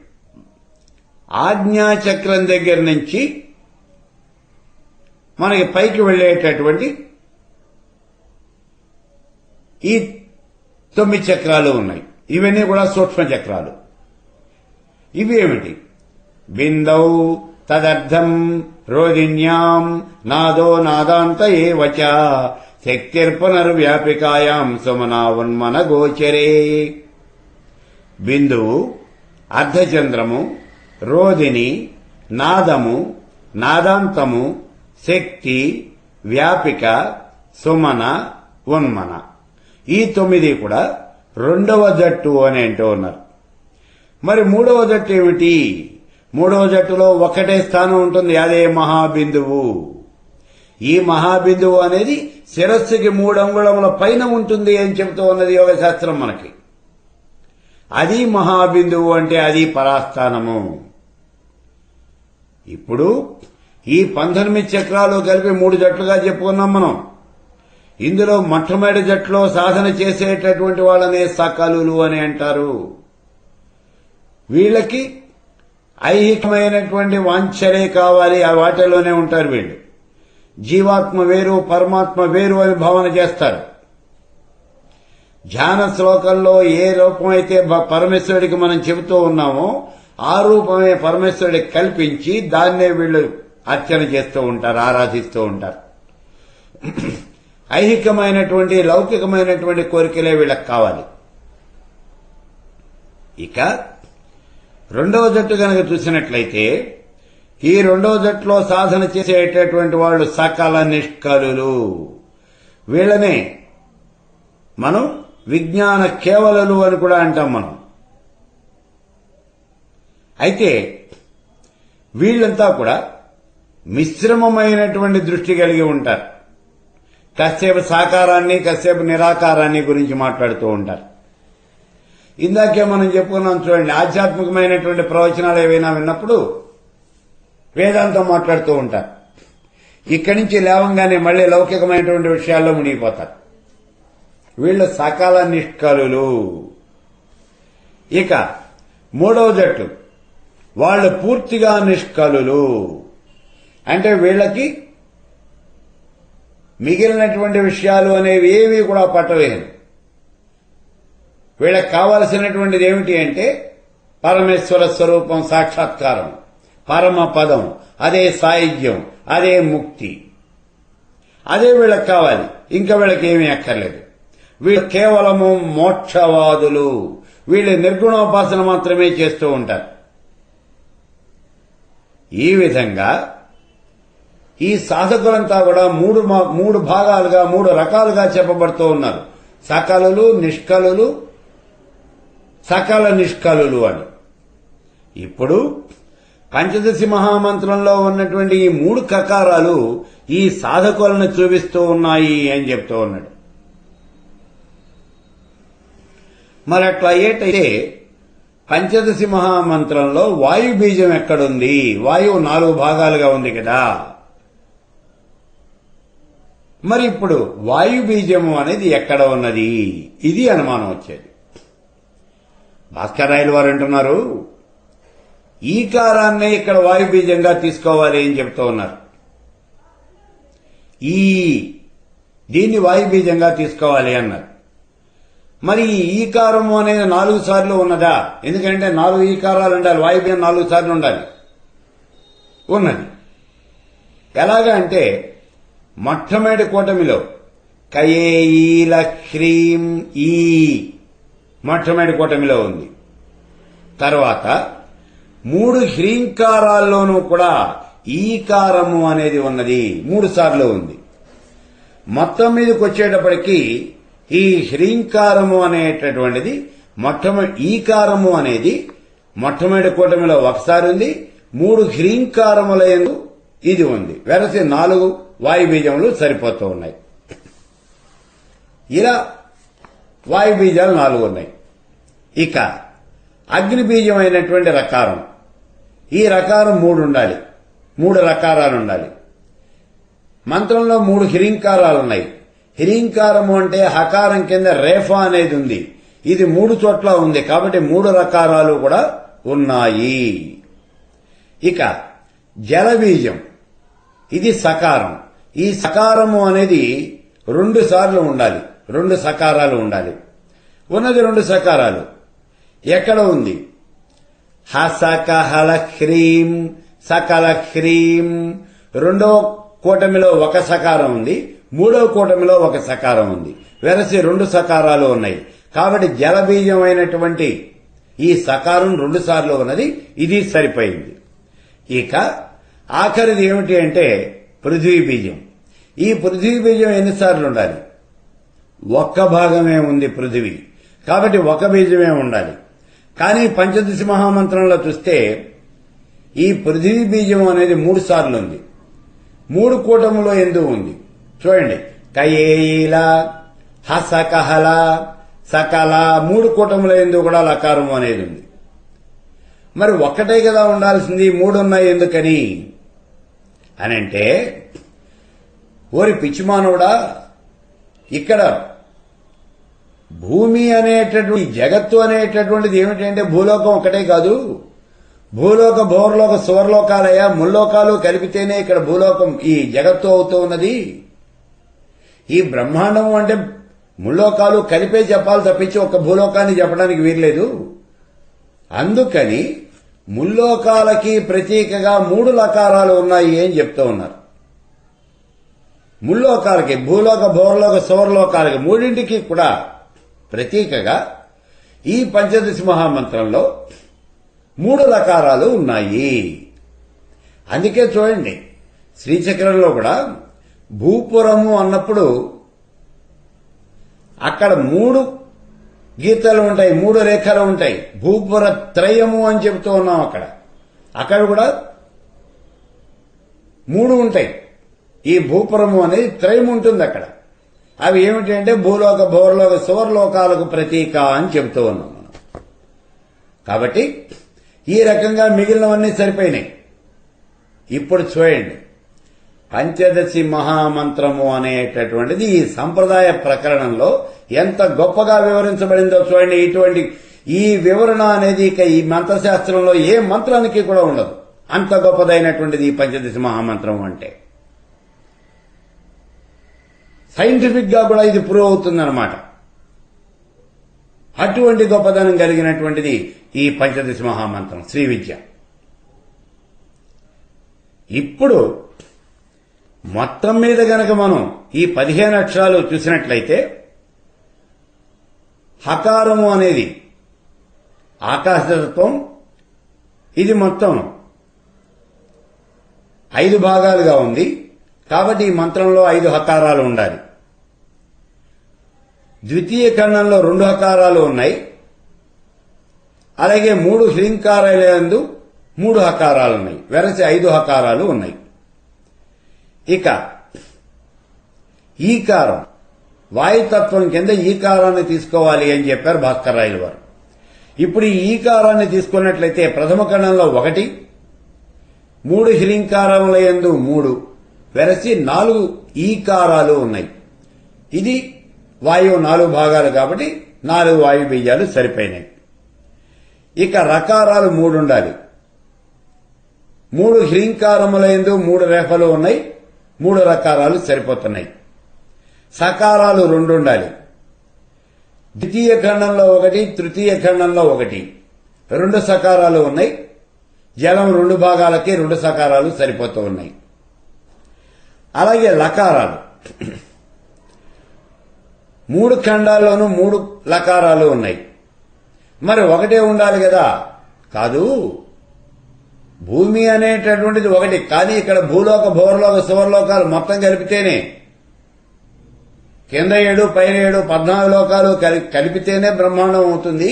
ఆజ్ఞాచక్రం దగ్గర నుంచి మనకి పైకి వెళ్లేటటువంటి ఈ 9 చక్రాలు ఉన్నాయి. ఇవన్నీ కూడా సూక్ష్మ చక్రాలు. ఇవి ఏమిటి? బిందౌ తదర్థం రోదిన్యాం నాదో నాదాంత ఏవచ శక్తిర్పునర్వ్యాపికాయాం సుమనావన్మన గోచరే. బిందువు, అర్ధచంద్రము, రోదిని, నాదము, నాదాంతము, శక్తి, వ్యాపిక, సుమన, ఉన్మన. ఈ 9 కూడా రెండవ జట్టు అని అంటూ ఉన్నారు. మరి మూడవ జట్టు ఏమిటి? మూడవ జట్టులో ఒకటే స్థానం ఉంటుంది, అదే మహాబిందువు. ఈ మహాబిందువు అనేది శిరస్సుకి 3 అంగుళముల పైన ఉంటుంది అని చెబుతూ ఉన్నది యోగ శాస్త్రం మనకి. అది మహాబిందువు అంటే అది పరాస్థానము. ఇప్పుడు ఈ 19 చక్రాలు కలిపి 3 జట్లుగా చెప్పుకున్నాం మనం. ఇందులో మొట్టమొదటి జట్టులో సాధన చేసేటటువంటి వాళ్ళనే సకలులు అని అంటారు. వీళ్ళకి ఐహికమైనటువంటి వాంఛలే కావాలి, ఆ వాటిలోనే ఉంటారు వీళ్ళు. జీవాత్మ వేరు, పరమాత్మ వేరు అని భావన చేస్తారు. ధ్యాన శ్లోకంలో ఏ రూపమైతే పరమేశ్వరుడికి మనం చెబుతూ ఉన్నామో ఆ రూపమే పరమేశ్వరుడికి కల్పించి దాన్నే వీళ్ళు అర్చన చేస్తూ ఉంటారు, ఆరాధిస్తూ ఉంటారు. ఐహికమైనటువంటి లౌకికమైనటువంటి కోరికలే వీళ్ళకి కావాలి. ఇక రెండవ జట్టు కనుక చూసినట్లయితే ఈ రెండవ జట్టులో సాధన చేసేటటువంటి వాళ్ళు సకల నిష్కలులు. వీళ్ళనే మనం విజ్ఞాన కేవలలు అని కూడా అంటాం మనం. అయితే వీళ్ళంతా కూడా మిశ్రమమైనటువంటి దృష్టి కలిగి ఉంటారు. కాసేపు సాకారాన్ని, కాసేపు నిరాకారాన్ని గురించి మాట్లాడుతూ ఉంటారు. ఇందాకే మనం చెప్పుకున్నాం చూడండి, ఆధ్యాత్మికమైనటువంటి ప్రవచనాలు ఏవైనా విన్నప్పుడు వేదాంతం మాట్లాడుతూ ఉంటారు. ఇక్కడి నుంచి లేవంగానే మళ్లీ లౌకికమైనటువంటి విషయాల్లో మునిగిపోతారు. వీళ్ళు సకల నిష్కలులు. ఇక మూడవ జట్టు వాళ్ళు పూర్తిగా నిష్కలులు. అంటే వీళ్ళకి మిగిలినటువంటి విషయాలు అనేవి ఏవి కూడా పట్టవేను. వీళ్ళకి కావలసినటువంటిది ఏమిటి అంటే పరమేశ్వర స్వరూపం సాక్షాత్కారం, పరమ పదం, అదే సాయుధ్యం, అదే ముక్తి, అదే వీళ్ళకి కావాలి. ఇంకా వీళ్ళకి ఏమీ అక్కర్లేదు. వీళ్ళు కేవలము మోక్షవాదులు. వీళ్ళు నిర్గుణోపాసన మాత్రమే చేస్తూ ఉంటారు. ఈ విధంగా ఈ సాధకులంతా కూడా మూడు భాగాలుగా, 3 రకాలుగా చెప్పబడుతూ ఉన్నారు. సకలులు, నిష్కలులు, సకల నిష్కలులు అని. ఇప్పుడు పంచదశి మహామంత్రంలో ఉన్నటువంటి ఈ 3 కకారాలు ఈ సాధకులను చూపిస్తూ ఉన్నాయి అని చెప్తూ ఉన్నాడు. మరి అట్లా అయ్యేటైతే పంచదశి మహామంత్రంలో వాయు బీజం ఎక్కడుంది? వాయువు 4 భాగాలుగా ఉంది కదా. మరి ఇప్పుడు వాయు బీజము అనేది ఎక్కడ ఉన్నది? ఇది అనుమానం వచ్చేది. భాస్కరాయలు వారు అంటున్నారు, ఈకారాన్నే ఇక్కడ వాయు బీజంగా తీసుకోవాలి అని చెప్తూ ఉన్నారు. దీన్ని వాయు బీజంగా తీసుకోవాలి అన్నారు. మరి ఈ ఈకారము అనేది 4 సార్లు ఉన్నదా? ఎందుకంటే 4 ఈకారాలు ఉండాలి, వాయు బీజం 4 సార్లు ఉండాలి. ఉన్నది. ఎలాగా అంటే మొట్టమొదటి కూటమిలో కయేఈల హ్రీం ఈ మొట్టమొదటి కూటమిలో ఉంది. తర్వాత 3 హ్రీంకారాల్లోనూ కూడా ఈకారము అనేది ఉన్నది, 3 సార్లు ఉంది. మొత్తం మీదకి వచ్చేటప్పటికీ ఈ హ్రీంకారము అనేటటువంటిది ఈకారము అనేది మొట్టమొదటి కూటమిలో ఒకసారి ఉంది, 3 హ్రీంకారములందు ఇది ఉంది. వెరసి 4 వాయుబీజములు సరిపోతూ ఉన్నాయి. ఇలా వాయుబీజాలు 4 ఉన్నాయి. ఇక అగ్నిబీజం అయినటువంటి రకారం, ఈ రకారం 3 ఉండాలి. 3 రకారాలు ఉండాలి. మంత్రంలో 3 హ్రీంకారాలు ఉన్నాయి. హ్రీంకారము అంటే హకారం కింద రేఫా అనేది ఉంది. ఇది 3 చోట్ల ఉంది కాబట్టి 3 రకారాలు కూడా ఉన్నాయి. ఇక జలబీజం, ఇది సకారం. ఈ సకారము అనేది 2 సార్లు ఉండాలి. 2 సకారాలు ఉండాలి. ఉన్నది 2 సకారాలు. ఎక్కడ ఉంది? హసకహల హ్రీం సకల హ్రీం. 2వ కూటమిలో 1 సకారం ఉంది, 3వ కూటమిలో 1 సకారం ఉంది. వెరసి 2 సకారాలు ఉన్నాయి. కాబట్టి జలబీజం అయినటువంటి ఈ సకారం 2 సార్లు ఉన్నది. ఇది సరిపోయింది. ఇక ఆఖరిది ఏమిటి అంటే పృథ్వీ బీజం. ఈ పృథ్వీ బీజం ఎన్నిసార్లు ఉండాలి? 1 భాగమే ఉంది పృథివీ, కాబట్టి 1 బీజమే ఉండాలి. కానీ పంచదశి మహామంత్రంలో చూస్తే ఈ పృథివీ బీజం అనేది 3 సార్లు ఉంది. 3 కూటములో ఎందుకు ఉంది చూడండి. కయేల హసకహల సకల 3 కూటముల ఎందుకు కూడా లకారము అనేది ఉంది. మరి ఒక్కటే కదా ఉండాల్సింది, 3 ఉన్నాయి ఎందుకని అని అంటే, ఓరి పిచ్చిమానవుడా, ఇక్కడ భూమి అనేటటువంటి జగత్తు అనేటటువంటిది ఏమిటంటే భూలోకం ఒకటే కాదు. భూలోక భోర్లోక సువర్లోకాలయ ముల్లోకాలు కలిపితేనే ఇక్కడ భూలోకం ఈ జగత్తు అవుతూ ఉన్నది. ఈ బ్రహ్మాండం అంటే ముల్లోకాలు కలిపే చెప్పాలి తప్పించి ఒక భూలోకాన్ని చెప్పడానికి వీల్లేదు. అందుకని ముల్లోకాలకి ప్రతీకగా 3 లకారాలు ఉన్నాయి అని చెప్తూ ఉన్నారు. ముల్లోకాలకి భూలోక భోర్లోక సువర్లోకాలకి 3ంటికి కూడా ప్రతీకగా ఈ పంచదశి మహామంత్రంలో 3 లకారాలు ఉన్నాయి. అందుకే చూడండి శ్రీచక్రంలో కూడా భూపురము అన్నప్పుడు అక్కడ 3 గీతలు ఉంటాయి, 3 రేఖలు ఉంటాయి. భూపుర త్రయము అని చెబుతూ ఉన్నాం. అక్కడ కూడా 3 ఉంటాయి. ఈ భూపురము అనేది త్రయం ఉంటుంది అక్కడ. అవి ఏమిటి అంటే భూలోక భోర్లోక సువర్లోకాలకు ప్రతీక అని చెబుతూ ఉన్నాం మనం. కాబట్టి ఈ రకంగా మిగిలినవన్నీ సరిపోయినాయి. ఇప్పుడు చూడండి పంచదశి మహామంత్రము అనేటటువంటిది ఈ సంప్రదాయ ప్రకరణంలో ఎంత గొప్పగా వివరించబడిందో చూడండి. ఇటువంటి ఈ వివరణ అనేది ఇక ఈ మంత్రశాస్త్రంలో ఏ మంత్రానికి కూడా ఉండదు. అంత గొప్పదైనటువంటిది ఈ పంచదశి మహామంత్రం అంటే. సైంటిఫిక్ గా కూడా ఇది ప్రూవ్ అవుతుందన్నమాట. అటువంటి గొప్పదనం కలిగినటువంటిది ఈ పంచదశి మహామంత్రం శ్రీ విద్య. ఇప్పుడు మొత్తం మీద గనక మనం ఈ 15 అక్షరాలు చూసినట్లయితే హకారము అనేది ఆకాశతత్వం. ఇది మొత్తం 5 భాగాలుగా ఉంది. కాబట్టి ఈ మంత్రంలో 5 హకారాలు ఉండాలి. ద్వితీయ ఖండంలో 2 హకారాలు ఉన్నాయి. అలాగే 3 హ్రీంకారాలందు 3 హకారాలు ఉన్నాయి. వెరసి 5 హకారాలు ఉన్నాయి. ఇక ఈకారం వాయుతత్వం కింద ఈకారాన్ని తీసుకోవాలి అని చెప్పారు భాస్కర్రాయలు వారు. ఇప్పుడు ఈ ఈకారాన్ని తీసుకున్నట్లయితే ప్రథమ ఖండంలో 1, 3 హ్రీంకారముల యందు 3, వెరసి 4 ఈకారాలు ఉన్నాయి. ఇది వాయువు 4 భాగాలు కాబట్టి 4 వాయు బీజాలు సరిపోయినాయి. ఇక రకారాలు 3 ఉండాలి. 3 హ్రీంకారముల యందు 3 రేఫలు ఉన్నాయి. 3 రకారాలు సరిపోతున్నాయి. సకారాలు 2 ఉండాలి. ద్వితీయ ఖండంలో 1, తృతీయ ఖండంలో 1, 2 సకారాలు ఉన్నాయి. జలం 2 భాగాలకి 2 సకారాలు సరిపోతూ ఉన్నాయి. అలాగే లకారాలు 3 ఖండాల్లోనూ 3 లకారాలు ఉన్నాయి. మరి 1 ఉండాలి కదా? కాదు, భూమి అనేటటువంటిది 1. కానీ ఇక్కడ భూలోక భోర్లోక సువర్లోకాలు మొత్తం కలిపితేనే, కింద 7 పైన 7 14 లోకాలు కలిపితేనే బ్రహ్మాండం అవుతుంది.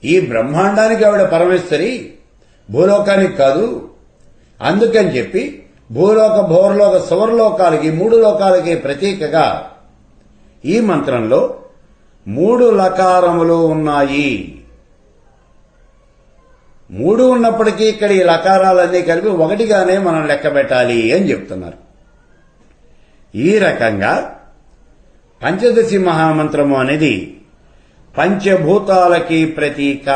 ఈ బ్రహ్మాండానికి ఆవిడ పరమేశ్వరి. భూలోకానికి కాదు. అందుకని చెప్పి భూలోక, భోర్లోక, సువర్లోకాలకి, 3 లోకాలకి ప్రతీకగా ఈ మంత్రంలో 3 లకారములు ఉన్నాయి. 3 ఉన్నప్పటికీ ఇక్కడ ఈ లకారాలన్నీ కలిపి 1గానే మనం లెక్క పెట్టాలి అని చెప్తున్నారు. ఈ రకంగా పంచదశి మహామంత్రము అనేది పంచభూతాలకి ప్రతీక,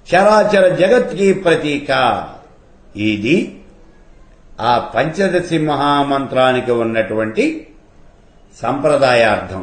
చరాచర జగత్కి ప్రతీక. ఇది ఆ పంచదశి మహామంత్రానికి ఉన్నటువంటి సంప్రదాయార్థం.